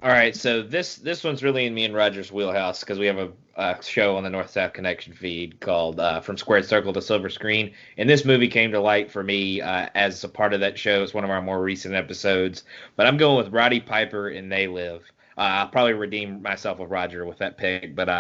All right, so this one's really in me and Roger's wheelhouse because we have a show on the North-South Connection feed called From Squared Circle to Silver Screen, and this movie came to light for me as a part of that show. It's one of our more recent episodes, but I'm going with Roddy Piper in They Live. I'll probably redeem myself with Roger with that pick, but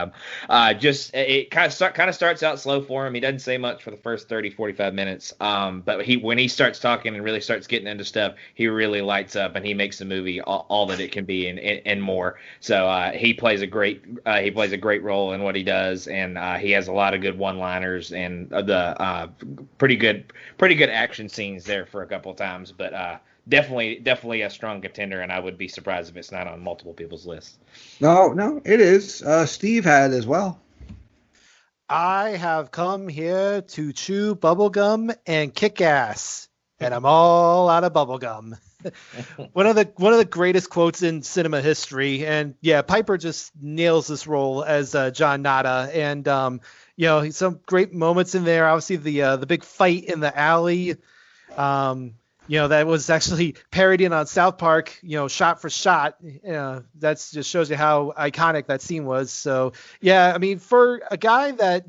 it kind of starts out slow for him. He doesn't say much for the first 30, 45 minutes, but when he starts talking and really starts getting into stuff, he really lights up and he makes the movie all that it can be and more. So he plays a great role in what he does, and he has a lot of good one-liners and the pretty good action scenes there for a couple of times, but. Definitely a strong contender, and I would be surprised if it's not on multiple people's lists. No, it is. Steve had as well. I have come here to chew bubblegum and kick ass, and I'm all out of bubblegum. one of the greatest quotes in cinema history, and yeah, Piper just nails this role as John Nada, and some great moments in there. Obviously, the big fight in the alley. That was actually parodied on South Park, shot for shot. That just shows you how iconic that scene was. So, yeah, I mean, for a guy that,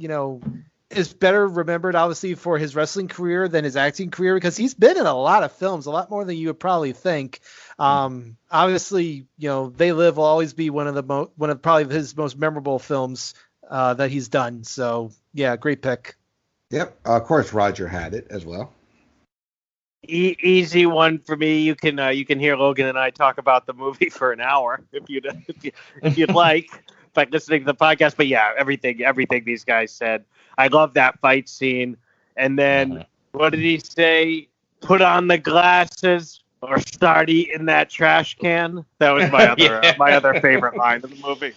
is better remembered, obviously, for his wrestling career than his acting career, because he's been in a lot of films, a lot more than you would probably think. Obviously, They Live will always be one of probably his most memorable films that he's done. So, yeah, great pick. Yep. Of course, Roger had it as well. Easy one for me. You can hear Logan and I talk about the movie for an hour if you'd like by listening to the podcast. But yeah, everything these guys said. I love that fight scene. And then what did he say? Put on the glasses or start eating that trash can. That was my other my other favorite line of the movie.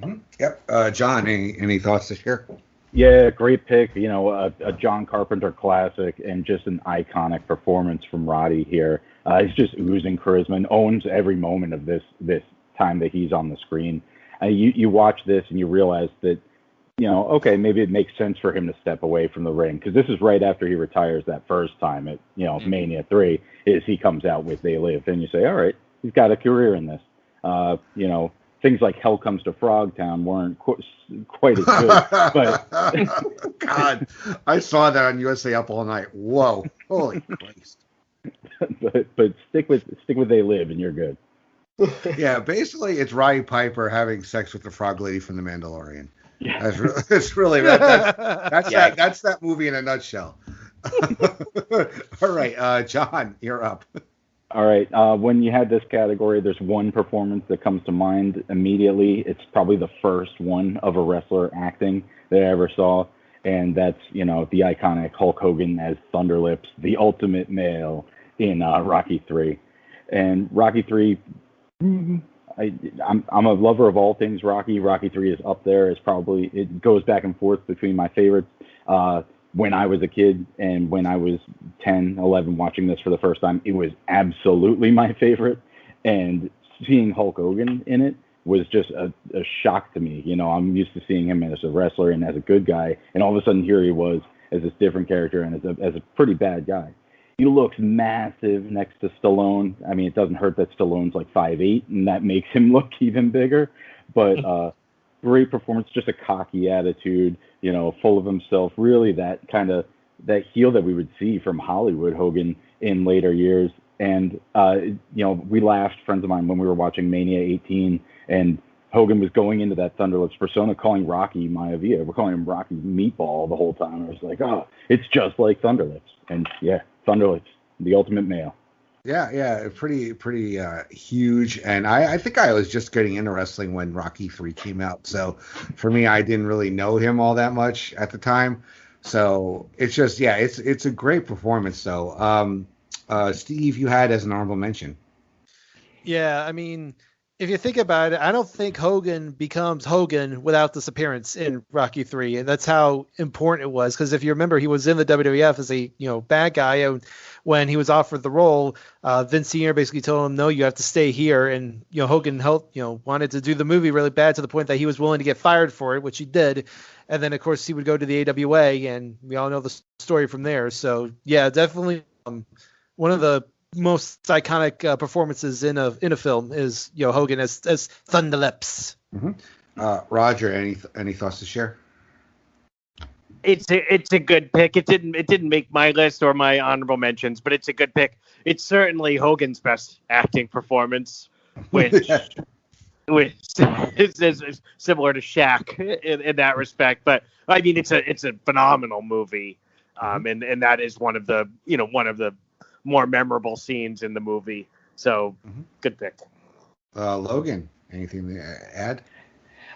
Mm-hmm. Yep. John, any thoughts to share? Yeah, great pick. A John Carpenter classic and just an iconic performance from Roddy here. He's just oozing charisma and owns every moment of this time that he's on the screen. You watch this and you realize that, okay, maybe it makes sense for him to step away from the ring because this is right after he retires that first time at, Mania 3 is he comes out with They Live. And you say, all right, he's got a career in this. Things like Hell Comes to Frogtown weren't quite as good. But God, I saw that on USA Up All Night. Whoa, holy Christ! but stick with They Live, and you're good. Yeah, basically, it's Roddy Piper having sex with the frog lady from The Mandalorian. Yeah. That's really that's that movie in a nutshell. All right, John, you're up. All right. When you had this category, there's one performance that comes to mind immediately. It's probably the first one of a wrestler acting that I ever saw, and that's the iconic Hulk Hogan as Thunderlips, the ultimate male in Rocky III. And Rocky III, I'm a lover of all things Rocky. Rocky III is up there. It goes back and forth between my favorites. When I was a kid and when I was 10, 11 watching this for the first time, it was absolutely my favorite. And seeing Hulk Hogan in it was just a shock to me. I'm used to seeing him as a wrestler and as a good guy. And all of a sudden here he was as this different character and as a pretty bad guy. He looks massive next to Stallone. I mean, it doesn't hurt that Stallone's like 5'8", and that makes him look even bigger. But great performance, just a cocky attitude, full of himself. Really that heel that we would see from Hollywood Hogan in later years. And, we laughed, friends of mine, when we were watching Mania 18, and Hogan was going into that Thunderlips persona calling Rocky Maivia. We're calling him Rocky Meatball the whole time. I was like, oh, it's just like Thunderlips. And yeah, Thunderlips, the ultimate male. Yeah, pretty huge. And I think I was just getting into wrestling when Rocky III came out. So for me, I didn't really know him all that much at the time. So it's just, it's a great performance. So Steve, you had as an honorable mention. Yeah, I mean, if you think about it, I don't think Hogan becomes Hogan without this appearance in Rocky III, and that's how important it was. Because if you remember, he was in the WWF as a bad guy, and when he was offered the role, Vince Sr. basically told him, "No, you have to stay here." And Hogan wanted to do the movie really bad to the point that he was willing to get fired for it, which he did. And then of course he would go to the AWA, and we all know the story from there. So yeah, definitely one of the most iconic performances in a film is Hogan as Thunderlips. Mm-hmm. Roger, any thoughts to share? It's a good pick. It didn't make my list or my honorable mentions, but it's a good pick. It's certainly Hogan's best acting performance, which is similar to Shaq in that respect. But I mean, it's a phenomenal movie, and that is one of the more memorable scenes in the movie. So good pick. Logan, anything to add?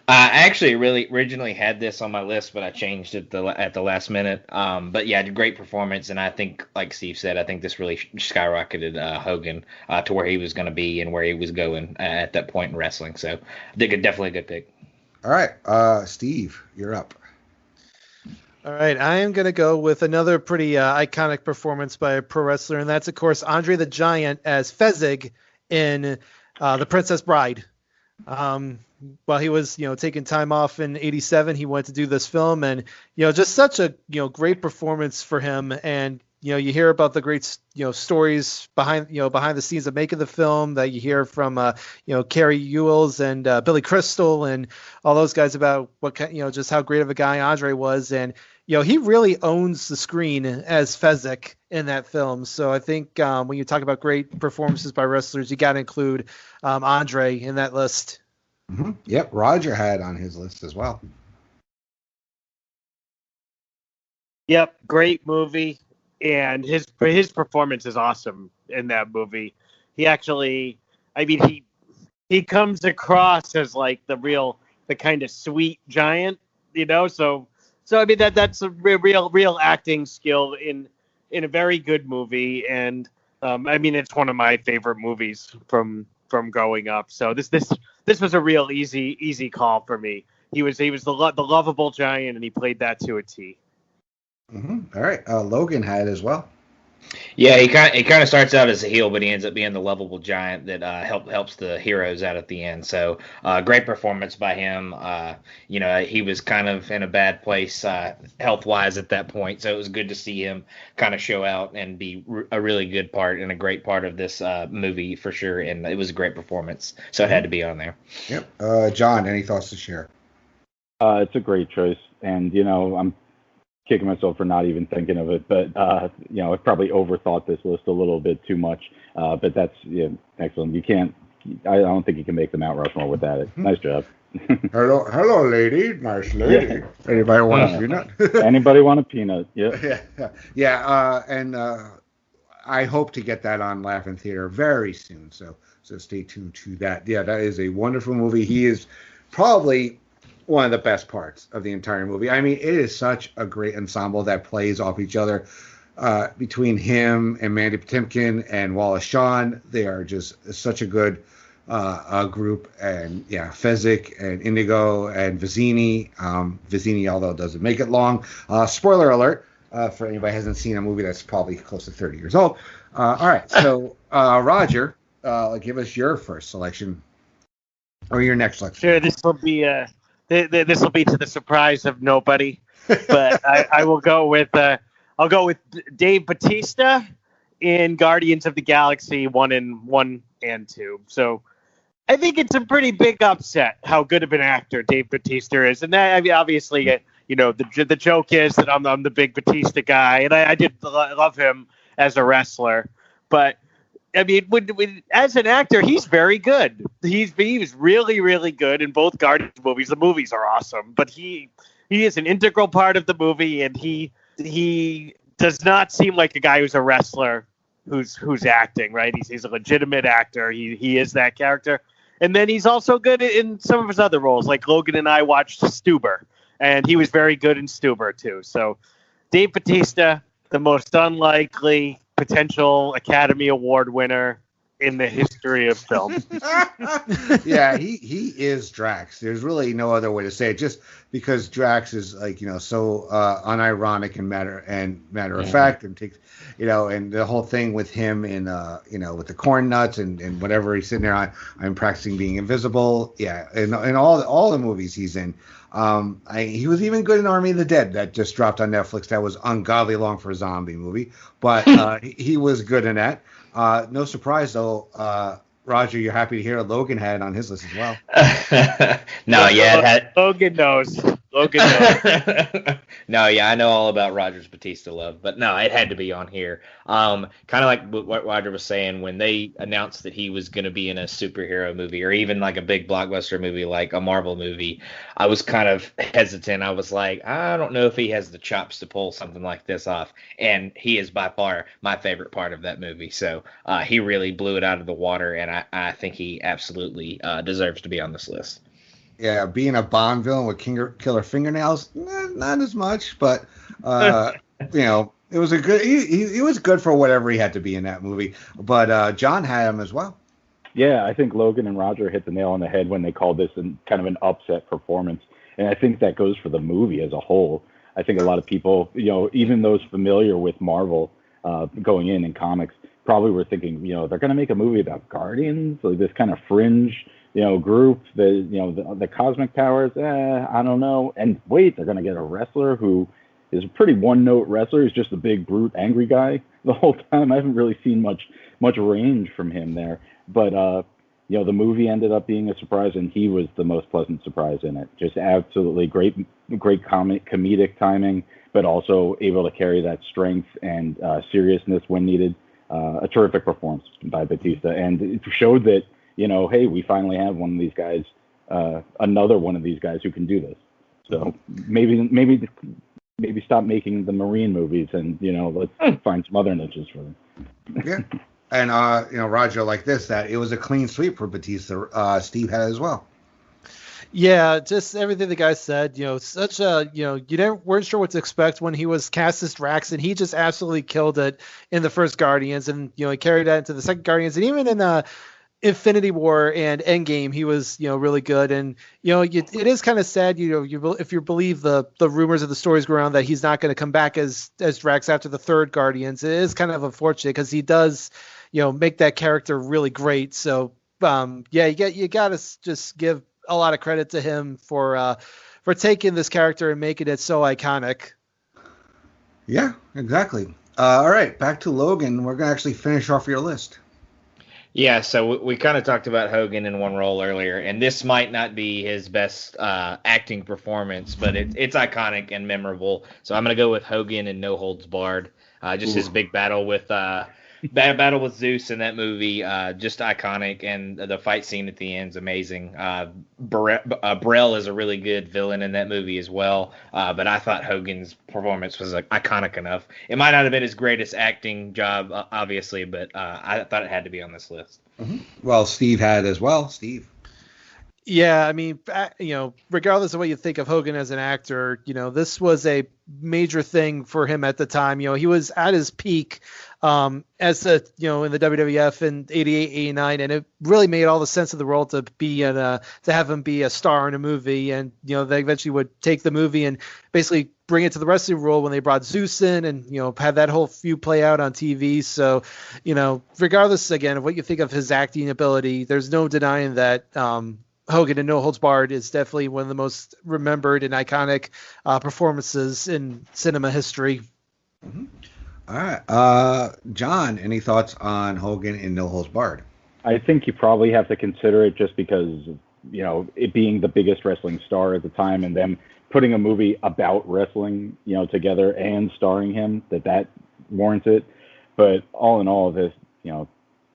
I actually really originally had this on my list, but I changed it at the last minute. But yeah, great performance, and I think, like Steve said, I think this really skyrocketed Hogan to where he was going to be and where he was going at that point in wrestling. So I think definitely a good pick. All right, Steve, you're up. All right, I am going to go with another pretty iconic performance by a pro wrestler, and that's, of course, Andre the Giant as Fezzik in The Princess Bride. While he was, taking time off in '87, he went to do this film, and just such a great performance for him. And you hear about the great stories behind the scenes of making the film that you hear from Carrie Ewells and Billy Crystal and all those guys about what just how great of a guy Andre was. And he really owns the screen as Fezzik in that film. So I think when you talk about great performances by wrestlers, you got to include Andre in that list. Mm-hmm. Yep, Roger had on his list as well. Yep, great movie, and his performance is awesome in that movie. He actually, I mean, he comes across as like the kind of sweet giant, So I mean that's a real acting skill in a very good movie, and I mean it's one of my favorite movies from growing up. So this was a real easy call for me. He was the lovable giant, and he played that to a T. Mm-hmm. All right, Logan had as well. Yeah, he kind of starts out as a heel, but he ends up being the lovable giant that helps the heroes out at the end. So great performance by him. He was kind of in a bad place health-wise at that point, so it was good to see him kind of show out and be a really good part and a great part of this movie for sure. And it was a great performance, so it had to be on there. Yep. John, any thoughts to share? It's a great choice, and I'm kicking myself for not even thinking of it, but I probably overthought this list a little bit too much. But that's excellent. I don't think you can make the Mount Rushmore without it. Nice job. hello, lady, nice lady. Yeah. Anybody want a peanut? Anybody want a peanut? Yeah. Yeah. And I hope to get that on Laughing Theater very soon. So stay tuned to that. Yeah, that is a wonderful movie. He is probably one of the best parts of the entire movie. I mean, it is such a great ensemble that plays off each other. Between him and Mandy Patinkin and Wallace Shawn, they are just such a good group. And yeah, Fezzik and Indigo and Vizzini. Vizzini, although doesn't make it long. Spoiler alert for anybody who hasn't seen a movie that's probably close to 30 years old. All right, so Roger, give us your first selection or your next selection. Sure, this will be to the surprise of nobody, but I will go with I'll go with Dave Bautista in Guardians of the Galaxy 1 and 2. So I think it's a pretty big upset how good of an actor Dave Bautista is, and that, I mean, obviously, the joke is that I'm the big Bautista guy, and I did love him as a wrestler, but I mean, as an actor, he's very good. He was really, really good in both Guardians movies. The movies are awesome, but he is an integral part of the movie, and he does not seem like a guy who's a wrestler who's acting, right? He's a legitimate actor. He is that character. And then he's also good in some of his other roles, like Logan and I watched Stuber, and he was very good in Stuber too. So Dave Bautista, the most unlikely potential Academy Award winner in the history of film. Yeah, he is Drax. There's really no other way to say it. Just because Drax is so unironic and matter of fact, and takes and the whole thing with him in with the corn nuts and whatever he's sitting there. I'm practicing being invisible. Yeah, and all the movies he's in. He was even good in Army of the Dead that just dropped on Netflix. That was ungodly long for a zombie movie, but he was good in that. No surprise, though, Roger, you're happy to hear Logan had it on his list as well. Logan knows. No, yeah, I know all about Roger's Bautista love, but no, it had to be on here. Kind of like what Roger was saying, when they announced that he was going to be in a superhero movie or even like a big blockbuster movie like a Marvel movie, I was kind of hesitant. I was like, I don't know if he has the chops to pull something like this off, and he is by far my favorite part of that movie. So he really blew it out of the water, and I think he absolutely deserves to be on this list. Yeah, being a Bond villain with killer fingernails, not as much, but it was a good. He was good for whatever he had to be in that movie. But John had him as well. Yeah, I think Logan and Roger hit the nail on the head when they called this kind of an upset performance, and I think that goes for the movie as a whole. I think a lot of people, even those familiar with Marvel going in comics, probably were thinking, they're going to make a movie about Guardians, like this kind of fringe. Group, the cosmic powers, I don't know. And wait, they're going to get a wrestler who is a pretty one-note wrestler. He's just a big, brute, angry guy the whole time. I haven't really seen much range from him there. But, the movie ended up being a surprise, and he was the most pleasant surprise in it. Just absolutely great comedic timing, but also able to carry that strength and seriousness when needed. A terrific performance by Bautista. And it showed that, hey, we finally have one of these guys, another one of these guys who can do this. So maybe stop making the Marine movies and, let's find some other niches for them. Yeah. And, Roger, like this, that it was a clean sweep for Bautista. Steve had as well. Yeah, just everything the guy said, such a, weren't sure what to expect when he was cast as Drax, and he just absolutely killed it in the first Guardians, and, he carried that into the second Guardians, and even in Infinity War and Endgame, he was, really good. And, it is kind of sad, if you believe the rumors of the stories go around that he's not going to come back as Drax after the third Guardians. It is kind of unfortunate because he does, make that character really great. So, you got to just give a lot of credit to him for taking this character and making it so iconic. Yeah, exactly. All right, back to Logan. We're going to actually finish off your list. Yeah, so we kind of talked about Hogan in one role earlier, and this might not be his best acting performance, but it's iconic and memorable. So I'm going to go with Hogan and No Holds Barred. His big battle with Battle with Zeus in that movie, just iconic, and the fight scene at the end is amazing. Burrell is a really good villain in that movie as well, but I thought Hogan's performance was iconic enough. It might not have been his greatest acting job, obviously, but I thought it had to be on this list. Mm-hmm. Well, Steve had as well. Steve. Yeah, I mean, regardless of what you think of Hogan as an actor, this was a major thing for him at the time. He was at his peak in the WWF in 88, 89, and it really made all the sense of the world to have him be a star in a movie. And, they eventually would take the movie and basically bring it to the wrestling world when they brought Zeus in and, had that whole feud play out on TV. So, regardless, again, of what you think of his acting ability, there's no denying that, Hogan and No Holds Barred is definitely one of the most remembered and iconic performances in cinema history. Mm-hmm. All right. John, any thoughts on Hogan and No Holds Barred? I think you probably have to consider it just because, it being the biggest wrestling star at the time and them putting a movie about wrestling, together and starring him, that warrants it. But all in all, the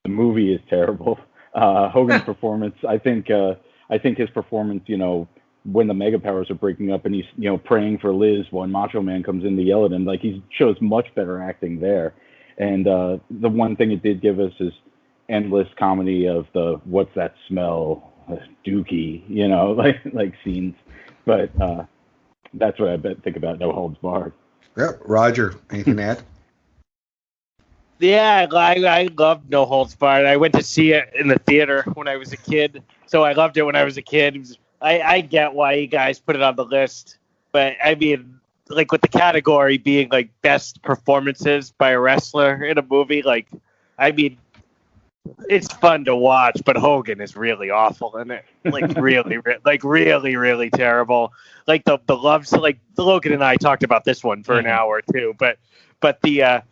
movie is terrible. Hogan's performance, I think his performance, when the Mega Powers are breaking up and he's, praying for Liz when Macho Man comes in to yell at him, he shows much better acting there. And the one thing it did give us is endless comedy of the what's that smell, dookie, like scenes. But that's what I think about No Holds Barred. Yep. Roger, anything to add? Yeah, I loved No Holds Barred. I went to see it in the theater when I was a kid, so I loved it when I was a kid. I get why you guys put it on the list, but I mean, with the category being best performances by a wrestler in a movie, it's fun to watch, but Hogan is really awful in it. Really, really terrible. The loves, Logan and I talked about this one for an hour too, but the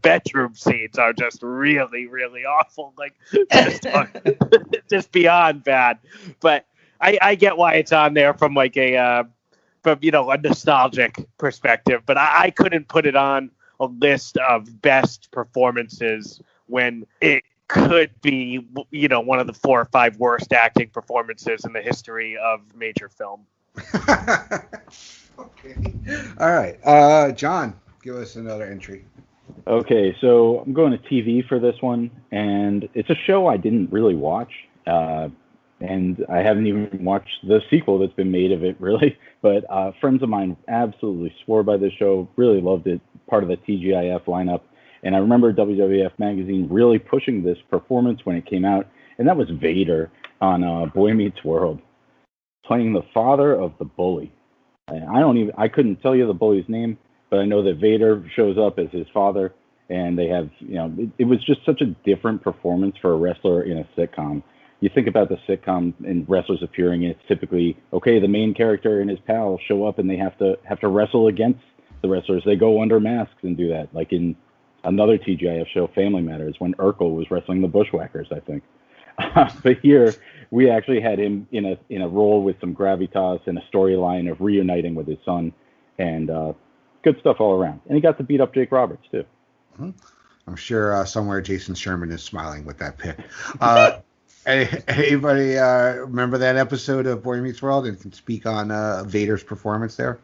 bedroom scenes are just really, really awful. Just beyond bad. But I get why it's on there from a nostalgic perspective. But I couldn't put it on a list of best performances when it could be, one of the 4 or 5 worst acting performances in the history of major film. Okay. All right. John, give us another entry. Okay, so I'm going to TV for this one, and it's a show I didn't really watch, and I haven't even watched the sequel that's been made of it, really. But friends of mine absolutely swore by this show, really loved it, part of the TGIF lineup. And I remember WWF Magazine really pushing this performance when it came out, and that was Vader on Boy Meets World, playing the father of the bully. And I couldn't tell you the bully's name, but I know that Vader shows up as his father, and they have, it was just such a different performance for a wrestler in a sitcom. You think about the sitcom and wrestlers appearing, and it's typically, okay, the main character and his pals show up and they have to wrestle against the wrestlers. They go under masks and do that, like in another TGIF show, Family Matters, when Urkel was wrestling the Bushwhackers, I think. But here, we actually had him in a role with some gravitas and a storyline of reuniting with his son, and good stuff all around. And he got to beat up Jake Roberts, too. Mm-hmm. I'm sure somewhere Jason Sherman is smiling with that pick. Anybody remember that episode of Boy Meets World and can speak on Vader's performance there?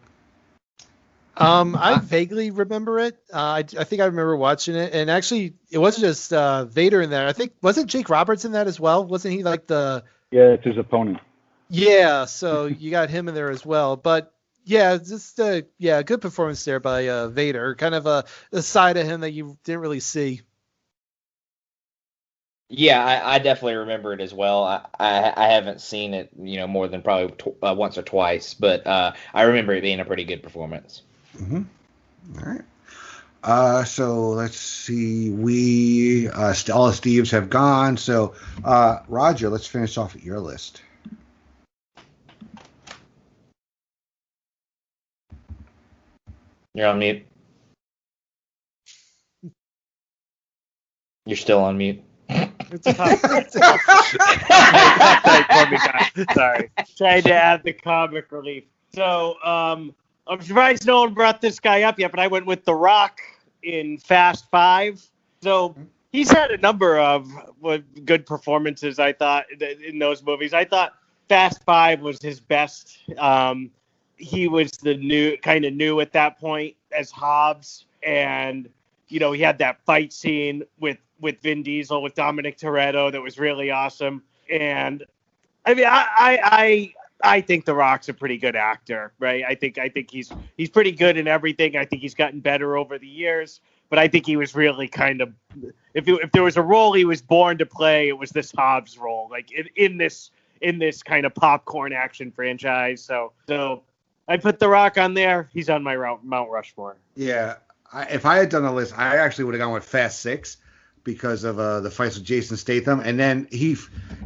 I vaguely remember it. I think I remember watching it, and actually, it wasn't just Vader in there. I think wasn't Jake Roberts in that as well? Wasn't he Yeah, it's his opponent. Yeah, so you got him in there as well. But yeah, just good performance there by Vader. Kind of a side of him that you didn't really see. Yeah, I definitely remember it as well. I haven't seen it, more than probably once or twice, but I remember it being a pretty good performance. Mm-hmm. All right. So let's see. We all the Steves have gone. So Roger, let's finish off your list. You're on mute. You're still on mute. Sorry. Tried to add the comic relief. So, I'm surprised no one brought this guy up yet, but I went with The Rock in Fast 5. So he's had a number of good performances, I thought, in those movies. I thought Fast 5 was his best. He was new at that point as Hobbs, and he had that fight scene with Vin Diesel, with Dominic Toretto, that was really awesome. And I mean, I think The Rock's a pretty good actor, right? I think he's pretty good in everything. I think he's gotten better over the years, but I think he was really kind of, if there was a role he was born to play, it was this Hobbs role, like in this kind of popcorn action franchise. So I put The Rock on there. He's on my Mount Rushmore. Yeah, if I had done a list, I actually would have gone with Fast 6 because of the fights with Jason Statham, and then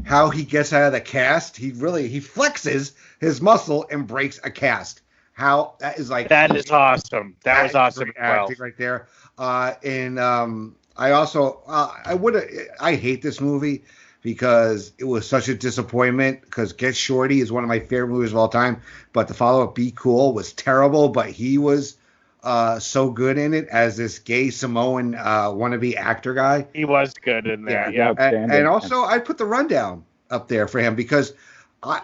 how he gets out of the cast. He flexes his muscle and breaks a cast. How that is like that is awesome. That was awesome. Acting right there. And I also I hate this movie because it was such a disappointment, because Get Shorty is one of my favorite movies of all time, but the follow-up Be Cool was terrible, but he was so good in it as this gay Samoan wannabe actor guy. He was good in there, yeah. And also, I put The Rundown up there for him because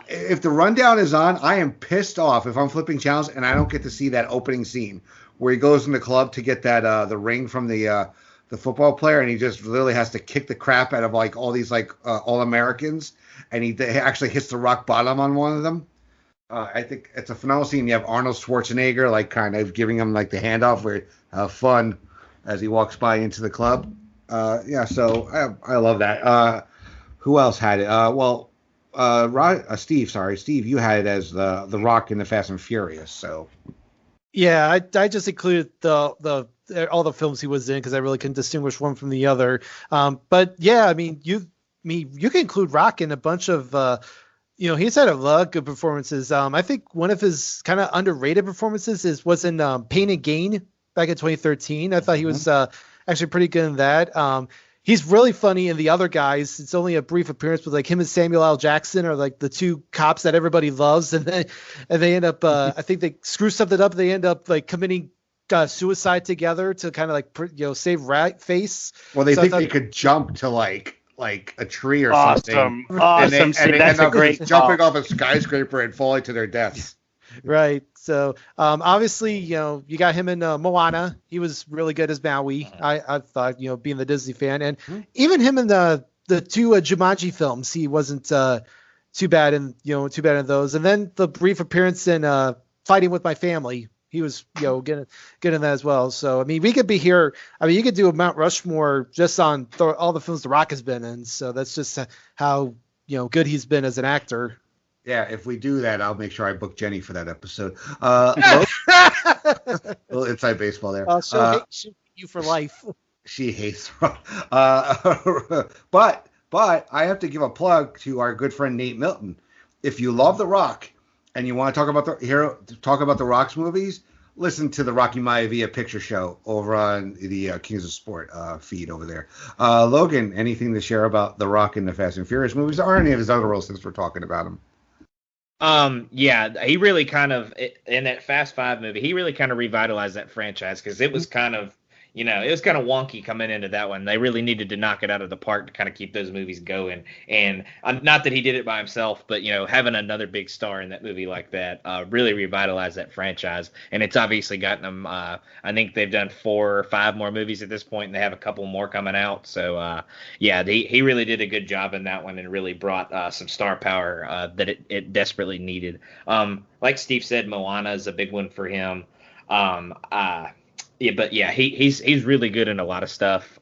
if The Rundown is on, I am pissed off if I'm flipping channels and I don't get to see that opening scene where he goes in the club to get that the ring from the football player, and he just literally has to kick the crap out of like all these like All-Americans, and he actually hits the rock bottom on one of them. I think it's a phenomenal scene. You have Arnold Schwarzenegger like kind of giving him like the handoff where have fun as he walks by into the club. So I love that. Who else had it? Steve, you had it as the Rock in the Fast and Furious. So yeah, I just included the all the films he was in because I really couldn't distinguish one from the other. But yeah, I mean, you can include Rock in a bunch of. He's had a lot of good performances. I think one of his kind of underrated performances was in Pain and Gain back in 2013. I thought he was actually pretty good in that. He's really funny in The Other Guys. It's only a brief appearance, but like him and Samuel L. Jackson are like the two cops that everybody loves, and they end up. I think they screw something up. They end up like committing suicide together to kind of like save Rat Face. Well, they think they could jump to like a tree or something. Awesome. And that's a great jumping off a skyscraper and falling to their deaths. Right. So obviously, you got him in Moana. He was really good as Maui. I thought, being the Disney fan, and even him in the two Jumanji films, he wasn't too bad in those. And then the brief appearance in Fighting with My Family. He was, good in that as well. So, I mean, we could be here. I mean, you could do a Mount Rushmore just on all the films The Rock has been in. So that's just how, good he's been as an actor. Yeah, if we do that, I'll make sure I book Jenny for that episode. Little inside baseball there. She'll hate you for life. She hates but I have to give a plug to our good friend Nate Milton. If you love The Rock, and you want to talk about the Rock's movies, listen to the Rocky Maivia picture show over on the Kings of Sport feed over there. Logan, anything to share about The Rock in the Fast and Furious movies, or any of his other roles since we're talking about him? Yeah, he really kind of, in that Fast 5 movie, he really kind of revitalized that franchise because it was kind of, it was kind of wonky coming into that one. They really needed to knock it out of the park to kind of keep those movies going. And not that he did it by himself, but, having another big star in that movie like that really revitalized that franchise. And it's obviously gotten them, I think they've done 4 or 5 more movies at this point, and they have a couple more coming out. So, he really did a good job in that one and really brought some star power that it desperately needed. Like Steve said, Moana is a big one for him. He's really good in a lot of stuff.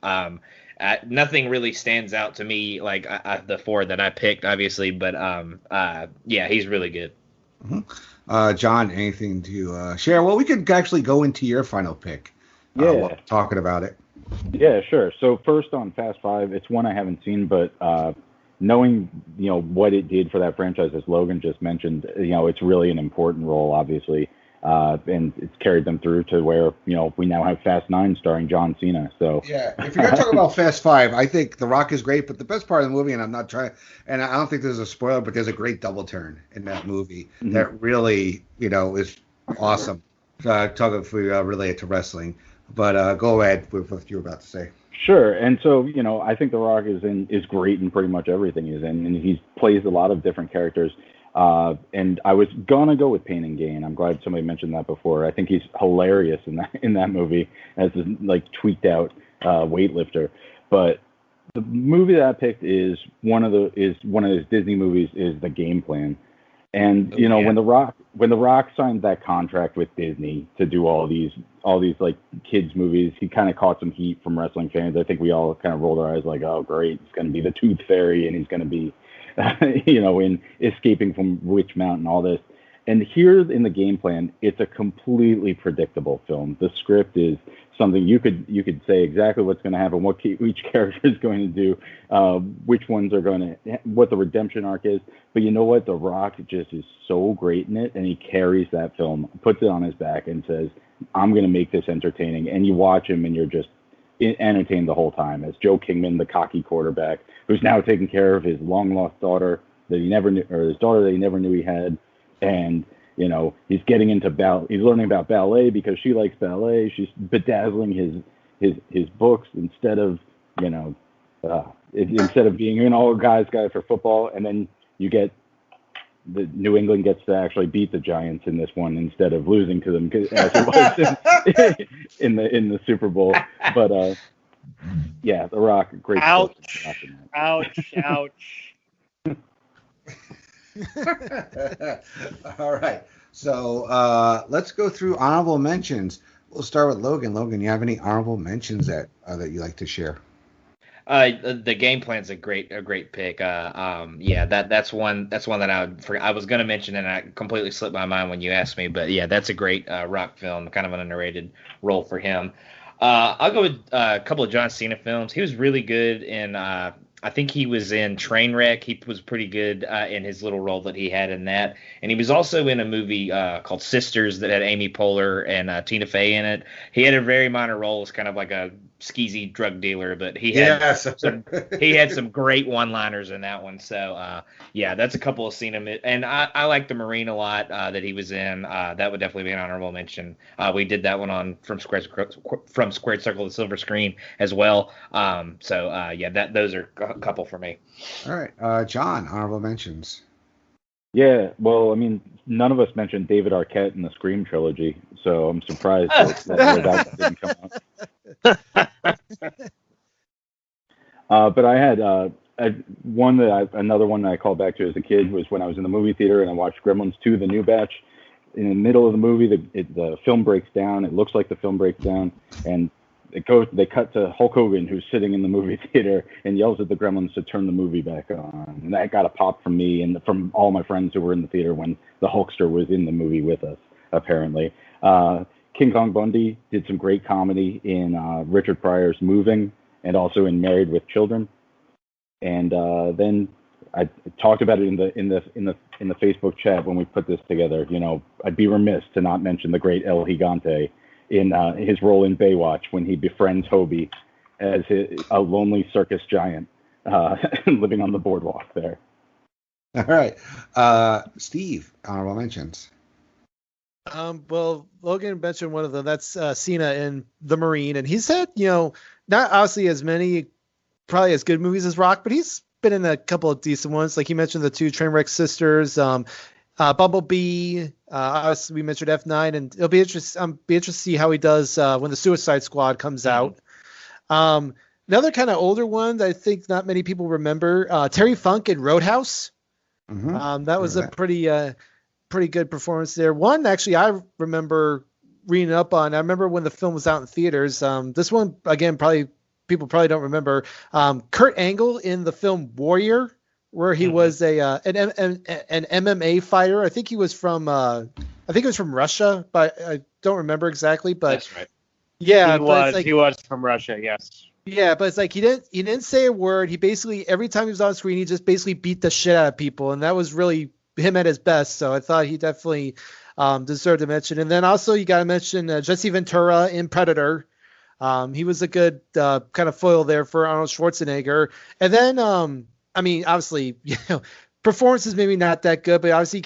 Nothing really stands out to me like the 4 that I picked, obviously, but he's really good. Mm-hmm. John, anything to share? Well, we could actually go into your final pick. While talking about it. Yeah, sure. So first on Fast 5, it's one I haven't seen, but knowing what it did for that franchise, as Logan just mentioned, it's really an important role, obviously. And it's carried them through to where, we now have Fast 9 starring John Cena. So yeah, if you're going to talk about Fast 5, I think The Rock is great, but the best part of the movie, and I'm not trying, and I don't think there's a spoiler, but there's a great double turn in that movie that really, is awesome. Talk if we relate it to wrestling. But go ahead with what you were about to say. Sure. And so, I think The Rock is great in pretty much everything he's in, and he plays a lot of different characters. And I was gonna go with Pain and Gain. I'm glad somebody mentioned that before. I think he's hilarious in that movie as this like tweaked out weightlifter. But the movie that I picked is one of his Disney movies, is The Game Plan. And when the Rock signed that contract with Disney to do all these like kids movies, he kind of caught some heat from wrestling fans. I think we all kind of rolled our eyes like, oh great, it's going to be the Tooth Fairy and he's going to be in Escaping from Witch Mountain, all this. And here in The Game Plan, it's a completely predictable film. The script is something you could say exactly what's going to happen, what each character is going to do, which ones are going to, what the redemption arc is. But you know what? The Rock just is so great in it, and he carries that film, puts it on his back, and says, I'm going to make this entertaining. And you watch him, and you're just entertained the whole time as Joe Kingman, the cocky quarterback, who's now taking care of his long-lost daughter that he never knew, or his daughter that he never knew he had. And, he's getting into he's learning about ballet because she likes ballet. She's bedazzling his books instead of being an all guy for football. And then you get the New England gets to actually beat the Giants in this one instead of losing to them as it was in the Super Bowl. But The Rock, great. Ouch! All right. So let's go through honorable mentions. We'll start with Logan. Logan, you have any honorable mentions that you like to share? The Game Plan's a great pick. That's one that I was gonna mention, and I completely slipped my mind when you asked me. But yeah, that's a great Rock film, kind of an underrated role for him. I'll go with a couple of John Cena films. He was really good in. I think he was in Trainwreck. He was pretty good in his little role that he had in that. And he was also in a movie called Sisters that had Amy Poehler and Tina Fey in it. He had a very minor role as kind of like a skeezy drug dealer, but he had some great one-liners in that one. So that's a couple of Cena. And I like The Marine a lot that he was in. That would definitely be an honorable mention. We did that one on From Squared Circle to Silver Screen as well. Those are a couple for me. All right, John, honorable mentions. Yeah, well, I mean, none of us mentioned David Arquette in the Scream trilogy, so I'm surprised that didn't come out. But I had another one that I called back to as a kid was when I was in the movie theater and I watched Gremlins 2, the new batch. In the middle of the movie, the film breaks down. It looks like the film breaks down, and they cut to Hulk Hogan, who's sitting in the movie theater and yells at the Gremlins to turn the movie back on. And that got a pop from me and from all my friends who were in the theater when the Hulkster was in the movie with us, apparently. King Kong Bundy did some great comedy in Richard Pryor's Moving and also in Married with Children. And then I talked about it in the Facebook chat when we put this together. I'd be remiss to not mention the great El Gigante in his role in Baywatch when he befriends Hobie as a lonely circus giant living on the boardwalk there. All right. Steve, honorable mentions. Well, Logan mentioned one of them. That's Cena in The Marine. And he's had, not obviously as many, probably as good movies as Rock, but he's been in a couple of decent ones. Like he mentioned the two Trainwreck Sisters, Bumblebee. Obviously we mentioned F9, and it'll be interesting to see how he does when the Suicide Squad comes out. Another kind of older one that I think not many people remember, Terry Funk in Roadhouse. Mm-hmm. That was a pretty good performance there. One actually I remember reading up on. I remember when the film was out in theaters. This one again, people probably don't remember. Kurt Angle in the film Warrior, where he was an MMA fighter. I think he was from Russia, but I don't remember exactly. But that's right. Yeah, he was from Russia. Yes. Yeah, but it's like he didn't say a word. He basically every time he was on screen, he just basically beat the shit out of people, and that was really him at his best. So I thought he definitely deserved a mention. And then also you got to mention Jesse Ventura in Predator. He was a good kind of foil there for Arnold Schwarzenegger. And then obviously, performances maybe not that good, but obviously you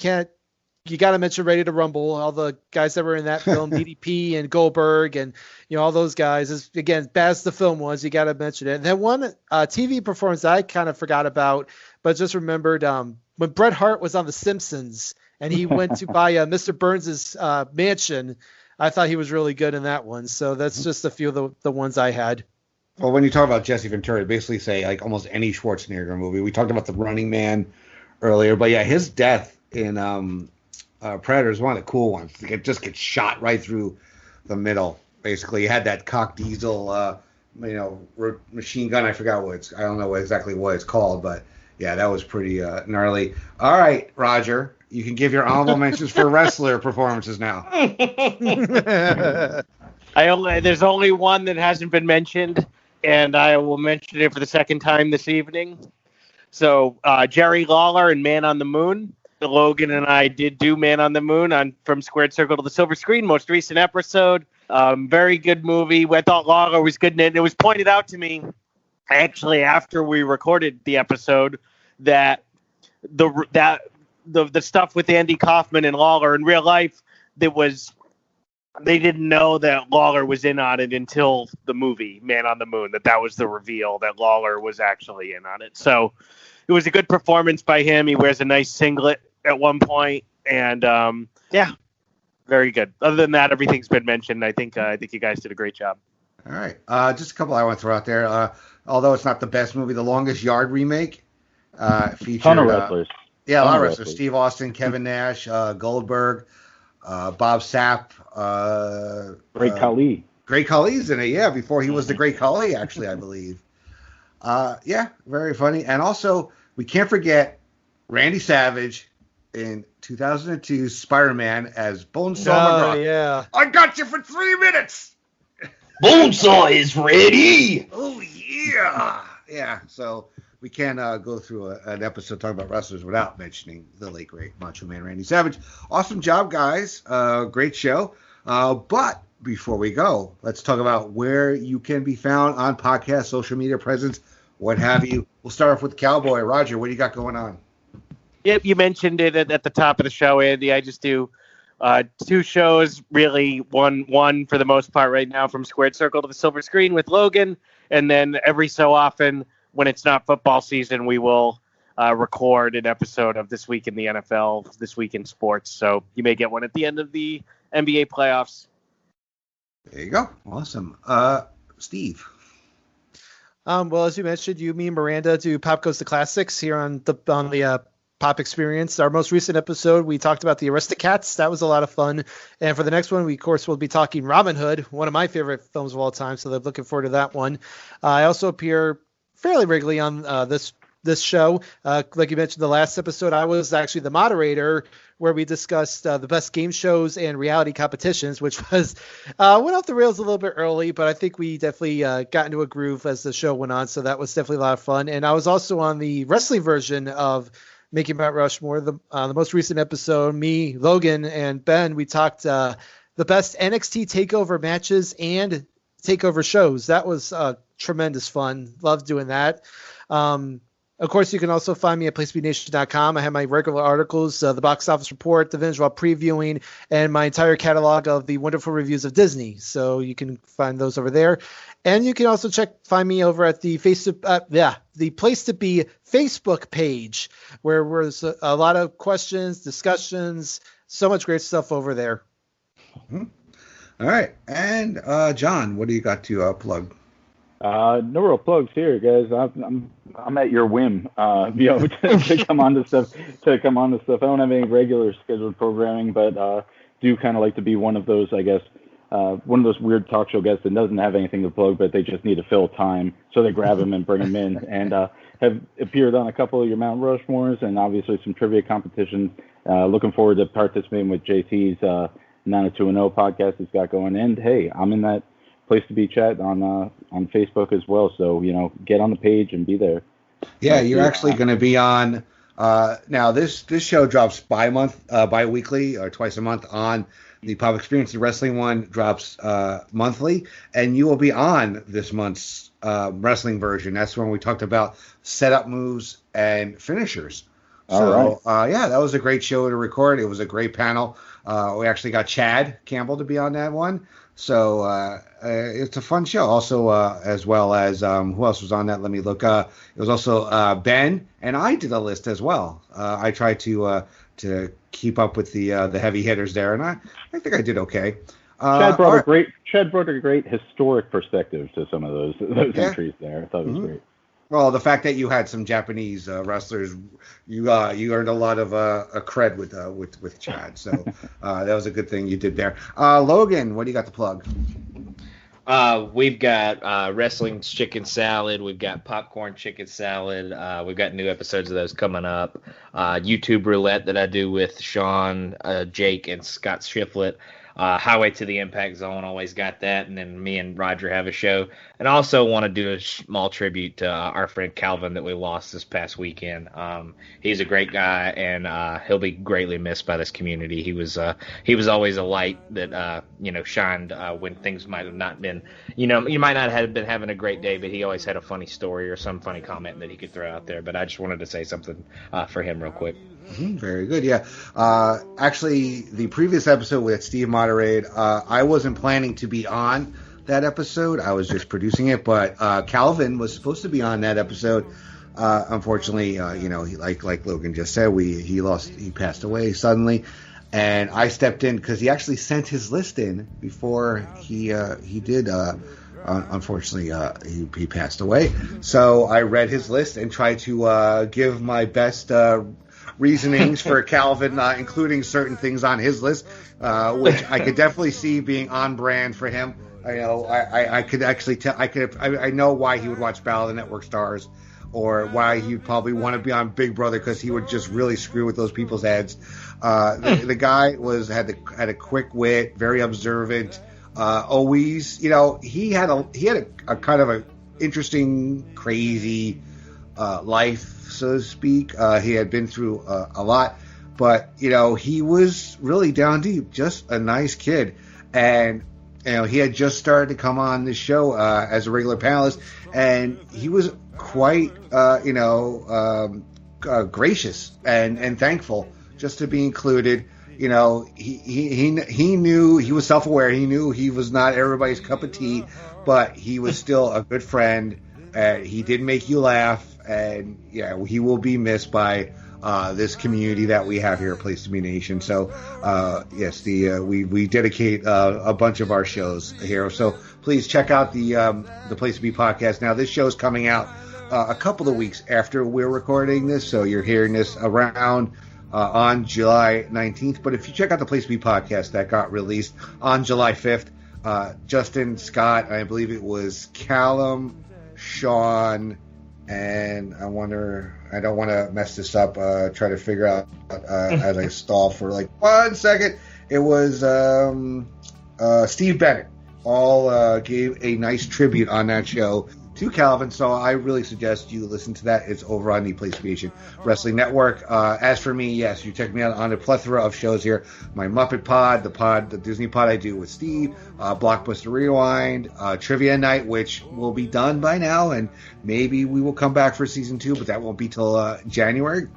you got to mention Ready to Rumble, all the guys that were in that film, DDP and Goldberg and, all those guys. Again, bad as the film was, you got to mention it. And then one TV performance I kind of forgot about, but just remembered when Bret Hart was on The Simpsons and he went to buy Mr. Burns' mansion. I thought he was really good in that one. So that's just a few of the ones I had. Well, when you talk about Jesse Ventura, basically say like almost any Schwarzenegger movie. We talked about The Running Man earlier, but yeah, his death in Predator is one of the cool ones. It just gets shot right through the middle. Basically, he had that cock diesel, machine gun. I forgot I don't know exactly what it's called, but yeah, that was pretty gnarly. All right, Roger, you can give your honorable mentions for wrestler performances now. There's only one that hasn't been mentioned, and I will mention it for the second time this evening. So Jerry Lawler in Man on the Moon. Logan and I did do Man on the Moon From Squared Circle to the Silver Screen, most recent episode. Very good movie. I thought Lawler was good in it. It was pointed out to me, actually, after we recorded the episode, that the stuff with Andy Kaufman and Lawler in real life, they didn't know that Lawler was in on it until the movie Man on the Moon, that was the reveal that Lawler was actually in on it. So it was a good performance by him. He wears a nice singlet at one point, and very good. Other than that, everything's been mentioned. I think you guys did a great job. All right, just a couple I want to throw out there. Although it's not the best movie, The Longest Yard remake featured ton of wrestlers. A lot of wrestlers: Steve Austin, Kevin Nash, Goldberg, Bob Sapp, Great Khali. Great Khali's in it, yeah. Before he was the Great Khali, actually, I believe. Very funny. And also, we can't forget Randy Savage in 2002 Spider-Man as Bonesaw McGraw. Yeah. I got you for 3 minutes. Bonesaw is ready. Oh, yeah. Yeah, so we can't go through an episode talking about wrestlers without mentioning the late, great Macho Man Randy Savage. Awesome job, guys. Great show. But before we go, let's talk about where you can be found on podcasts, social media presence, what have you. We'll start off with Cowboy. Roger, what do you got going on? Yep, you mentioned it at the top of the show, Andy. I just do 2 shows, really. One for the most part right now, From Squared Circle to the Silver Screen with Logan, and then every so often, when it's not football season, we will record an episode of This Week in the NFL, This Week in Sports. So you may get one at the end of the NBA playoffs. There you go. Awesome. Steve. Well, as you mentioned, me and Miranda do Pop Goes the Classics here on the Pop Experience. Our most recent episode, we talked about the Aristocats. That was a lot of fun. And for the next one, we, of course, will be talking Robin Hood, one of my favorite films of all time. So they're looking forward to that one. I also appear fairly regularly on this show. Like you mentioned, the last episode, I was actually the moderator where we discussed the best game shows and reality competitions, which was went off the rails a little bit early, but I think we definitely got into a groove as the show went on. So that was definitely a lot of fun. And I was also on the wrestling version of Making Mount Rushmore, the most recent episode. Me, Logan, and Ben, we talked the best NXT TakeOver matches and TakeOver shows. That was tremendous fun. Loved doing that. Of course, you can also find me at PlaceToBeNation.com. I have my regular articles, the box office report, the Ventura previewing, and my entire catalog of the wonderful reviews of Disney. So you can find those over there. And you can also find me over at the the Place to Be Facebook page, where there's a lot of questions, discussions, so much great stuff over there. Mm-hmm. All right. And John, what do you got to plug? No real plugs here, guys. I'm at your whim. To come on to stuff. I don't have any regular scheduled programming, but do kind of like to be one of those, I guess, one of those weird talk show guests that doesn't have anything to plug, but they just need to fill time, so they grab him and bring him in. And have appeared on a couple of your Mount Rushmores and obviously some trivia competitions. Looking forward to participating with JT's 90210 podcast he's got going. And hey, I'm in that Place to Be chat on Facebook as well. So, get on the page and be there. Yeah, you're actually going to be on. Now, this show drops bi-weekly or twice a month on the Pop Experience. The wrestling one drops monthly, and you will be on this month's wrestling version. That's when we talked about setup moves and finishers. So, yeah, that was a great show to record. It was a great panel. We actually got Chad Campbell to be on that one. So it's a fun show. Also, as well as who else was on that? Let me look. It was also Ben, and I did a list as well. I tried to keep up with the heavy hitters there, and I think I did okay. Chad brought a great historic perspective to some of those entries there. I thought it was great. Well, the fact that you had some Japanese wrestlers, you earned a lot of cred with Chad. So that was a good thing you did there. Logan, what do you got to plug? We've got Wrestling's Chicken Salad. We've got Popcorn Chicken Salad. We've got new episodes of those coming up. YouTube Roulette that I do with Sean, Jake, and Scott Shiflett. Highway to the Impact Zone, always got that. And then me and Roger have a show. And I also want to do a small tribute to our friend Calvin that we lost this past weekend. He's a great guy, and he'll be greatly missed by this community. He was always a light that shined when things might have not been. You might not have been having a great day, but he always had a funny story or some funny comment that he could throw out there. But I just wanted to say something for him real quick. Very good, yeah. Actually, the previous episode with Steve moderated, I wasn't planning to be on that episode. I was just producing it, but Calvin was supposed to be on that episode. Unfortunately, he, like Logan just said, he passed away suddenly, and I stepped in because he actually sent his list in before he did. Unfortunately, he passed away. So I read his list and tried to give my best reasonings for Calvin, including certain things on his list, which I could definitely see being on brand for him. I could actually tell. I know why he would watch Battle of the Network Stars, or why he'd probably want to be on Big Brother, because he would just really screw with those people's heads. The guy had a quick wit, very observant. Always, he had a kind of a interesting, crazy life, so to speak. He had been through a lot, but he was really down deep, just a nice kid. And he had just started to come on this show as a regular panelist, and he was quite gracious and thankful just to be included. He knew, he was self-aware. He knew he was not everybody's cup of tea, but he was still a good friend. He did make you laugh, and he will be missed by this community that we have here at Place to Be Nation. So yes, we dedicate a bunch of our shows here. So please check out the Place to Be podcast. Now this show is coming out a couple of weeks after we're recording this, so you're hearing this around on July 19th. But if you check out the Place to Be podcast that got released on July 5th, Justin, Scott, I believe it was Callum, Sean, and I don't want to mess this up, try to figure out as I stall for like 1 second. It was Steve Bennett. All gave a nice tribute on that show to Calvin, so I really suggest you listen to that. It's over on the PlayStation Wrestling Network. As for me, yes, you check me out on a plethora of shows here. My Muppet Pod, the Disney Pod I do with Steve, Blockbuster Rewind, Trivia Night, which will be done by now, and maybe we will come back for season 2, but that won't be till January,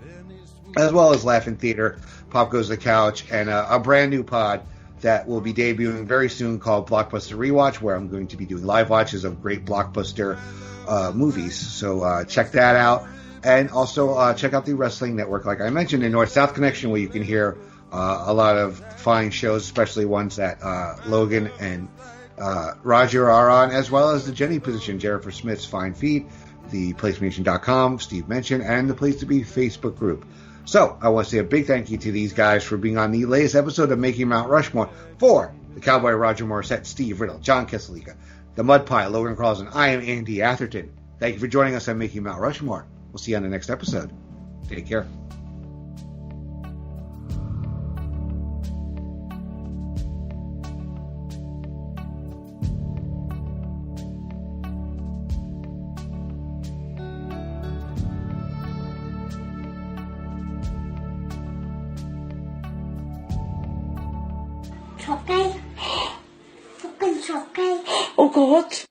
as well as Laughing Theater, Pop Goes the Couch, and a brand new pod that will be debuting very soon called Blockbuster Rewatch, where I'm going to be doing live watches of great blockbuster movies. So check that out. And also check out the Wrestling Network, like I mentioned, in North-South Connection, where you can hear a lot of fine shows, especially ones that Logan and Roger are on, as well as the Jenny Position, Jennifer Smith's Fine Feed, the PlaceToBeNation.com, Steve mentioned, and the Place to Be Facebook group. So I want to say a big thank you to these guys for being on the latest episode of Making Mount Rushmore. For the Cowboy, Roger Morrissette, Steve Riddle, Jon Keselica, the Mud Pie, Logan Crosland, I am Andy Atherton. Thank you for joining us on Making Mount Rushmore. We'll see you on the next episode. Take care. Oh God.